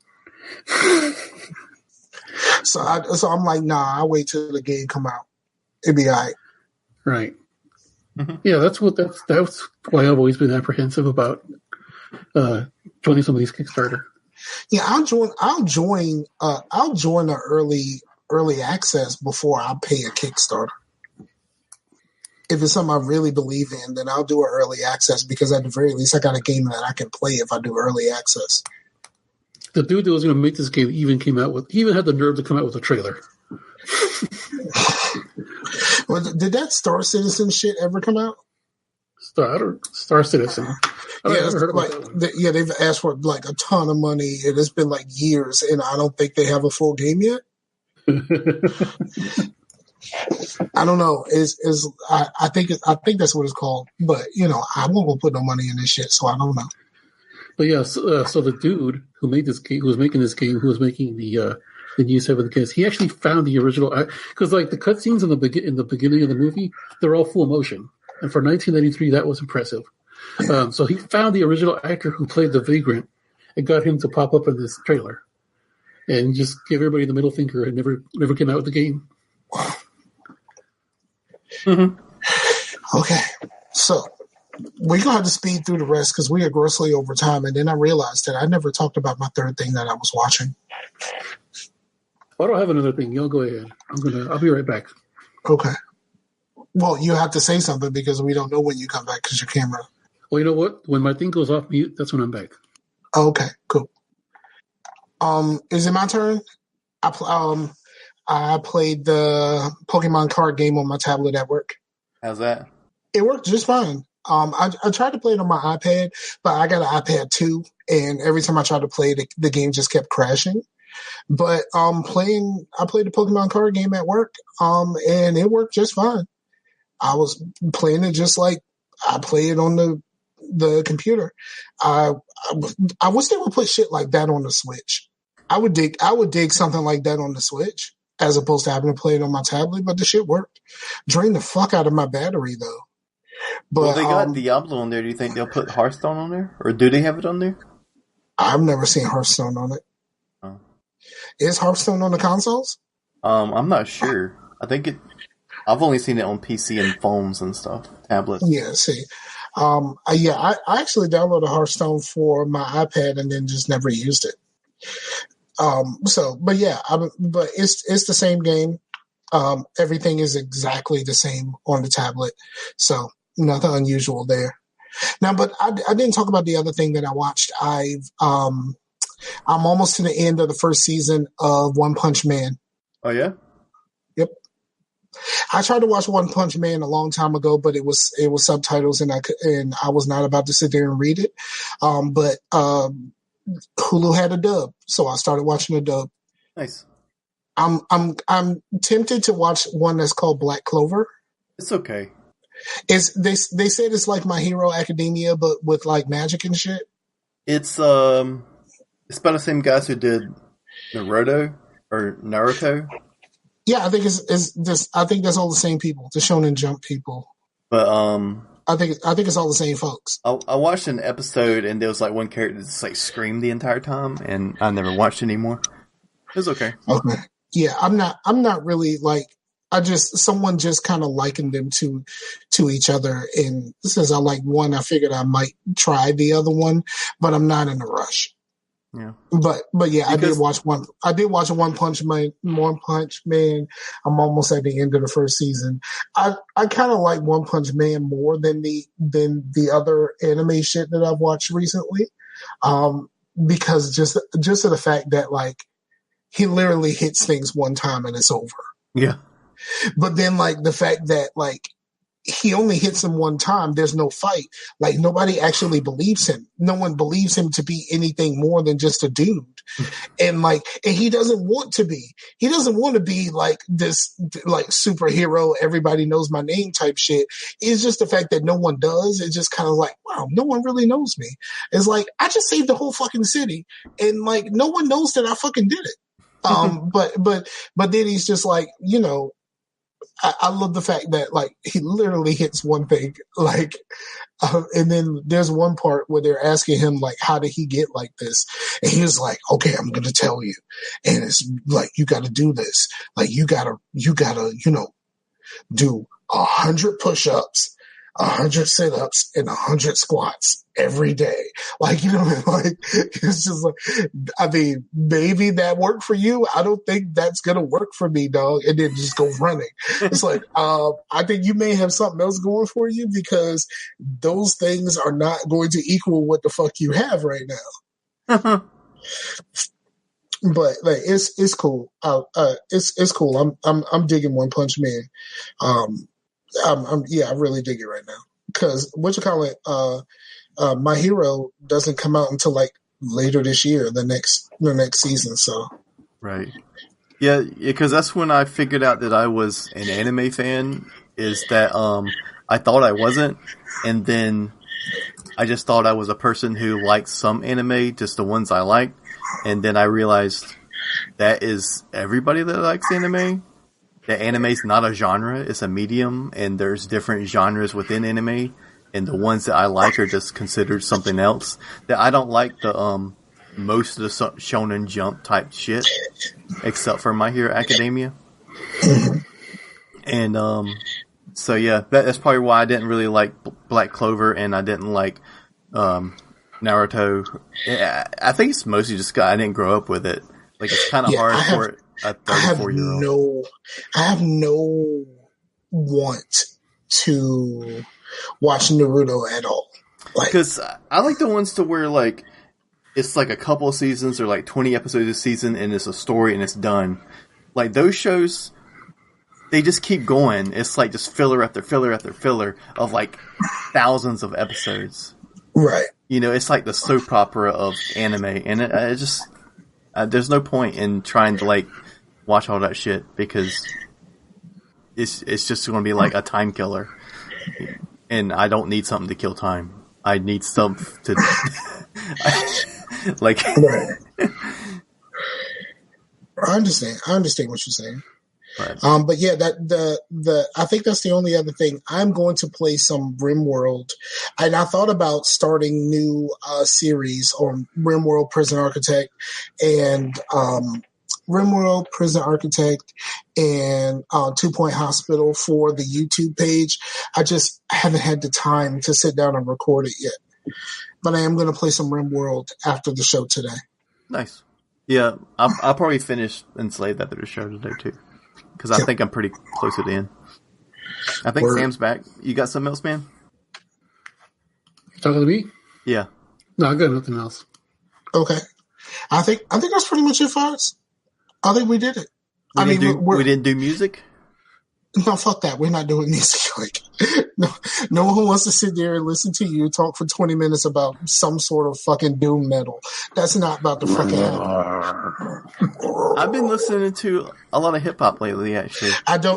So I'm like, nah, I'll wait till the game come out. It'd be all right. Right. Mm-hmm. Yeah, that's why I've always been apprehensive about joining some of these Kickstarter. Yeah, I'll join the early access before I pay a Kickstarter. If it's something I really believe in, then I'll do an early access because at the very least I got a game that I can play if I do early access. The dude that was going to make this game even had the nerve to come out with a trailer. Well, did that Star Citizen shit ever come out? Star Citizen. I haven't heard about that one. They've asked for like a ton of money, and it's been like years, and I don't think they have a full game yet. I don't know. I think that's what it's called, but I won't go put no money in this shit, so I don't know. But yeah, so the dude who made this game, who was making the new 7th Guest, he actually found the original, because like the cutscenes in the beginning of the movie, they're all full motion, and for 1993 that was impressive. So he found the original actor who played the Vagrant and got him to pop up in this trailer, and just gave everybody the middle finger and never came out with the game. Wow. Mm-hmm. Okay, so we're going to have to speed through the rest because we are grossly over time. And then I realized that I never talked about my third thing that I was watching. I don't have another thing. Y'all go ahead. I'll be right back. Okay. Well, you have to say something because we don't know when you come back because your camera. Well, you know what? When my thing goes off mute, that's when I'm back. Okay, cool. Is it my turn? I played the Pokemon card game on my tablet at work. How's that? It worked just fine. I tried to play it on my iPad, but I got an iPad 2, and every time I tried to play it, the game just kept crashing. But I played the Pokemon card game at work, and it worked just fine. I was playing it just like I play it on the computer. I wish they would put shit like that on the Switch. I would dig something like that on the Switch as opposed to having to play it on my tablet, but the shit worked. Drained the fuck out of my battery though. But well, they got Diablo on there. Do you think they'll put Hearthstone on there? Or do they have it on there? I've never seen Hearthstone on it. Oh. Is Hearthstone on the consoles? I'm not sure. I've only seen it on PC and phones and stuff, tablets. Yeah, see. I actually downloaded Hearthstone for my iPad and then just never used it. But it's the same game. Everything is exactly the same on the tablet. So nothing unusual there. Now, but I didn't talk about the other thing that I watched. I'm almost to the end of the first season of One Punch Man. Oh yeah? Yep. I tried to watch One Punch Man a long time ago, but it was subtitles and I was not about to sit there and read it. But Hulu had a dub, so I started watching the dub. Nice. I'm tempted to watch one that's called Black Clover. It's okay. They said it's like My Hero Academia, but with like magic and shit. It's by the same guys who did Naruto. Yeah, I think I think that's all the same people, the Shonen Jump people. But I think it's all the same folks. I watched an episode and there was like one character that just like screamed the entire time, and I never watched it anymore. It was okay. Okay. Yeah, I'm not really like. Someone just kind of likened them to each other, and since I like one, I figured I might try the other one, but I'm not in a rush. Yeah. But yeah, I did watch one. I did watch One Punch Man. I'm almost at the end of the first season. I kind of like One Punch Man more than the other anime shit that I've watched recently, because just of the fact that like he literally hits things one time and it's over. Yeah. But then like the fact that like he only hits him one time, there's no fight. Like nobody actually believes him. No one believes him to be anything more than just a dude. And he doesn't want to be. He doesn't want to be like this like superhero, everybody knows my name type shit. It's just the fact that no one does. It's just kind of like, wow, no one really knows me. It's like I just saved the whole fucking city and like no one knows that I fucking did it. But then he's just like, I love the fact that like he literally hits one thing, like, and then there's one part where they're asking him like, how did he get like this? And he was like, okay, I'm going to tell you. And it's like, you got to do this. Like, you gotta, do 100 push-ups, 100 sit-ups, and 100 squats every day. Like, like, it's just like, I mean, maybe that worked for you. I don't think that's going to work for me, dog. And then just go running. It's like, I think you may have something else going for you because those things are not going to equal what the fuck you have right now. But like, it's cool. It's cool. I'm digging One Punch Man. I really dig it right now because My Hero doesn't come out until like later this year, the next season. So right, yeah, because that's when I figured out that I was an anime fan. Is that I thought I wasn't, and then I just thought I was a person who liked some anime, just the ones I liked, and then I realized that is everybody that likes anime. That anime is not a genre, it's a medium, and there's different genres within anime, and the ones that I like are just considered something else. That I don't like the most of the Shonen Jump type shit, except for My Hero Academia. And so yeah, that's probably why I didn't really like Black Clover, and I didn't like Naruto. I think it's mostly just I didn't grow up with it. Like, it's kind of hard for a 34-year-old. I have no want to watch Naruto at all. Because I like the ones to where, like, it's like a couple of seasons or like 20 episodes a season and it's a story and it's done. Like, those shows, they just keep going. It's like just filler after filler after filler of like thousands of episodes. Right. It's like the soap opera of anime. And it just... there's no point in trying to like watch all that shit because it's just going to be like a time killer, and I don't need something to kill time. I need something to like. Right. I understand what you're saying. Right. But yeah, I think that's the only other thing. I'm going to play some RimWorld, and I thought about starting new series on RimWorld Prison Architect and RimWorld Prison Architect and 2 Point Hospital for the YouTube page. I just haven't had the time to sit down and record it yet. But I am going to play some RimWorld after the show today. Nice. Yeah, I'll probably finish Enslaved after the show today too. Because I think I'm pretty close to the end. I think Sam's back. You got something else, man? You talking to me? Yeah. No, I got nothing else. Okay. I think that's pretty much it for us. I think we did it. We didn't do music? No, fuck that. We're not doing music. Like, no one wants to sit there and listen to you talk for 20 minutes about some sort of fucking doom metal. That's not about to fucking happen. I've been listening to a lot of hip hop lately, actually.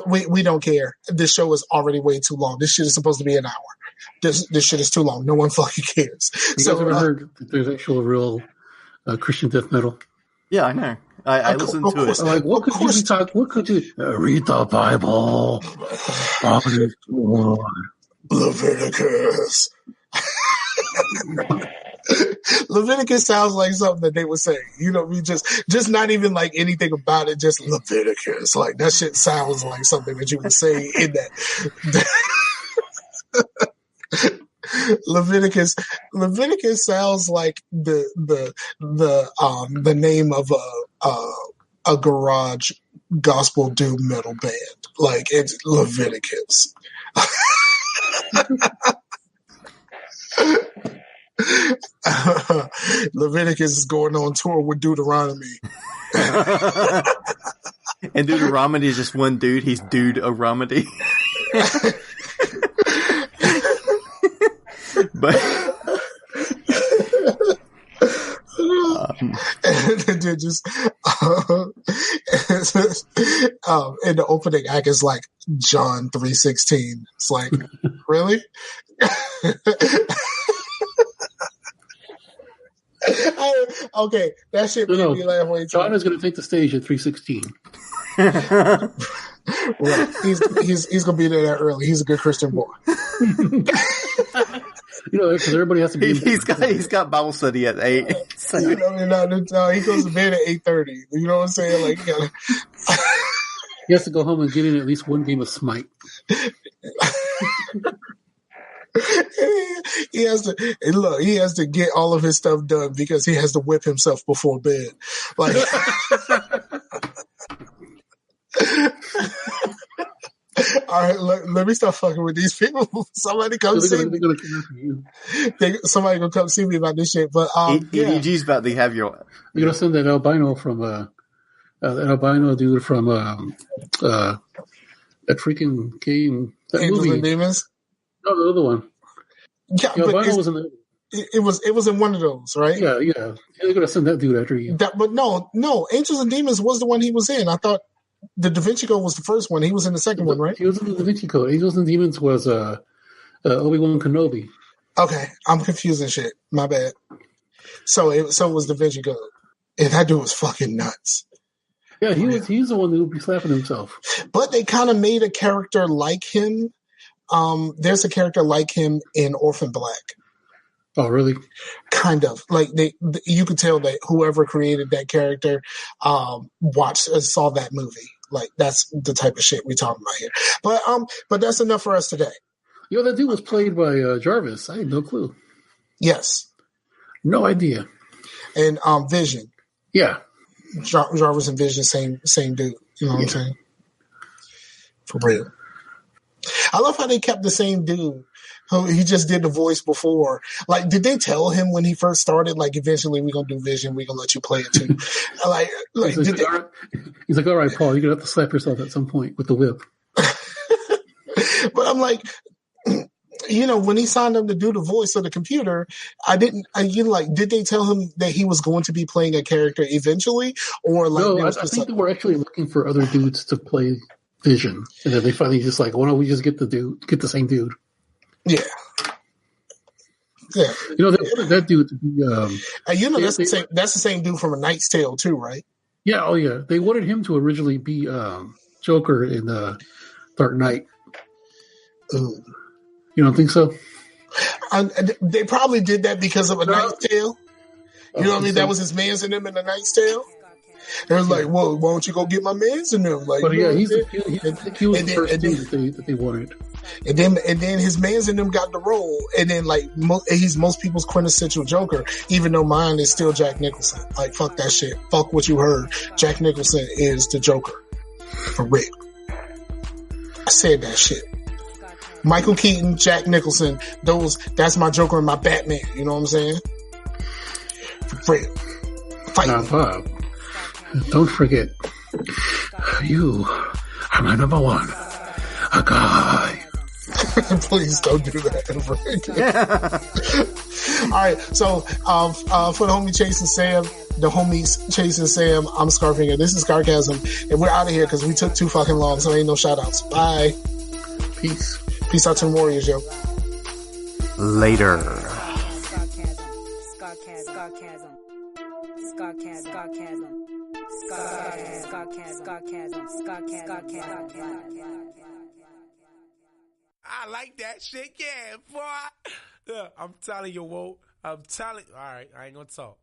We don't care. This show is already way too long. This shit is supposed to be an hour. This shit is too long. No one fucking cares. You guys ever heard that there's actual real Christian death metal? Yeah, I know. I listened to it. Like, what could you talk? What could you read the Bible? Leviticus. Leviticus sounds like something that they would say. We just not even like anything about it. Just Leviticus. Like, that shit sounds like something that you would say in that. Leviticus sounds like the name of a garage gospel doom metal band. Like, it's Leviticus. Leviticus is going on tour with Deuteronomy. And Deuteronomy is just one dude. He's Dude-a-Romedy. But and then just in the opening act is like John 3:16. It's like, really? Okay, that shit made me laugh way too. John is going to take the stage at 3:16. Right. He's gonna be there that early. He's a good Christian boy. Because everybody has to be. He's got Bible study at 8. So. He goes to bed at 8:30. You know what I'm saying? Like he has to go home and get in at least one game of Smite. He has to get all of his stuff done because he has to whip himself before bed. Like all right, let me stop fucking with these people. Somebody come see me. Somebody gonna come see me about this shit. But EDG's about to have your. You're gonna send that albino from that albino dude from that freaking game. That Angels movie. and Demons. No, the other one. Yeah, the albino was in the. It was in one of those, right? Yeah. They're gonna send that dude after you. But no, Angels and Demons was the one he was in. I thought the Da Vinci Code was the first one. He was in the second one, right? He was in the Da Vinci Code. Angels and Demons was Obi-Wan Kenobi. Okay, I'm confusing shit. My bad. So it was Da Vinci Code, and that dude was fucking nuts. Yeah, he's the one who would be slapping himself. But they kind of made a character like him. There's a character like him in Orphan Black. Oh, really? Kind of like you could tell that whoever created that character saw that movie. Like that's the type of shit we're talking about here. But that's enough for us today. That dude was played by Jarvis. I had no clue. Yes. No idea. And Vision. Yeah. Jarvis and Vision, same dude. You know what I'm saying? For real. I love how they kept the same dude. He just did the voice before. Like, did they tell him when he first started, like, eventually we're going to do Vision, we're going to let you play it too? He's like, all right, Paul, you're going to have to slap yourself at some point with the whip. But I'm like, when he signed up to do the voice of the computer, did they tell him that he was going to be playing a character eventually? Or like, no, I think they were actually looking for other dudes to play Vision. And then they finally just like, why don't we just get the same dude? Yeah. Yeah. They wanted that dude to be that's the same dude from A Knight's Tale too, right? Yeah, oh yeah. They wanted him to originally be Joker in Dark Knight. Ooh. You don't think so? They probably did that because of A Knight's Tale. You know what I mean? That was his man's in him in A Knight's Tale. It was like, well, why don't you go get my man's in them? Like, but yeah, he was the first dude that they wanted. And then his man's in them got the role, and then like he's most people's quintessential Joker, even though mine is still Jack Nicholson. Like fuck that shit, fuck what you heard. Jack Nicholson is the Joker, for real. I said that shit. Michael Keaton, Jack Nicholson, that's my Joker and my Batman. You know what I'm saying? For real. Fight. Now, Bob, don't forget, you are my number one, a guy. Please don't do that ever again. All right, so for the homie Chasing Sam, the homies Chasing Sam, I'm Scarfinger. This is Scarcasm, and we're out of here because we took too fucking long, so ain't no shout outs. Bye. Peace. Peace out to the Warriors, yo. Later. I like that shit, yeah, boy. Yeah, I'm telling you, Whoa. I'm telling. All right, I ain't gonna talk.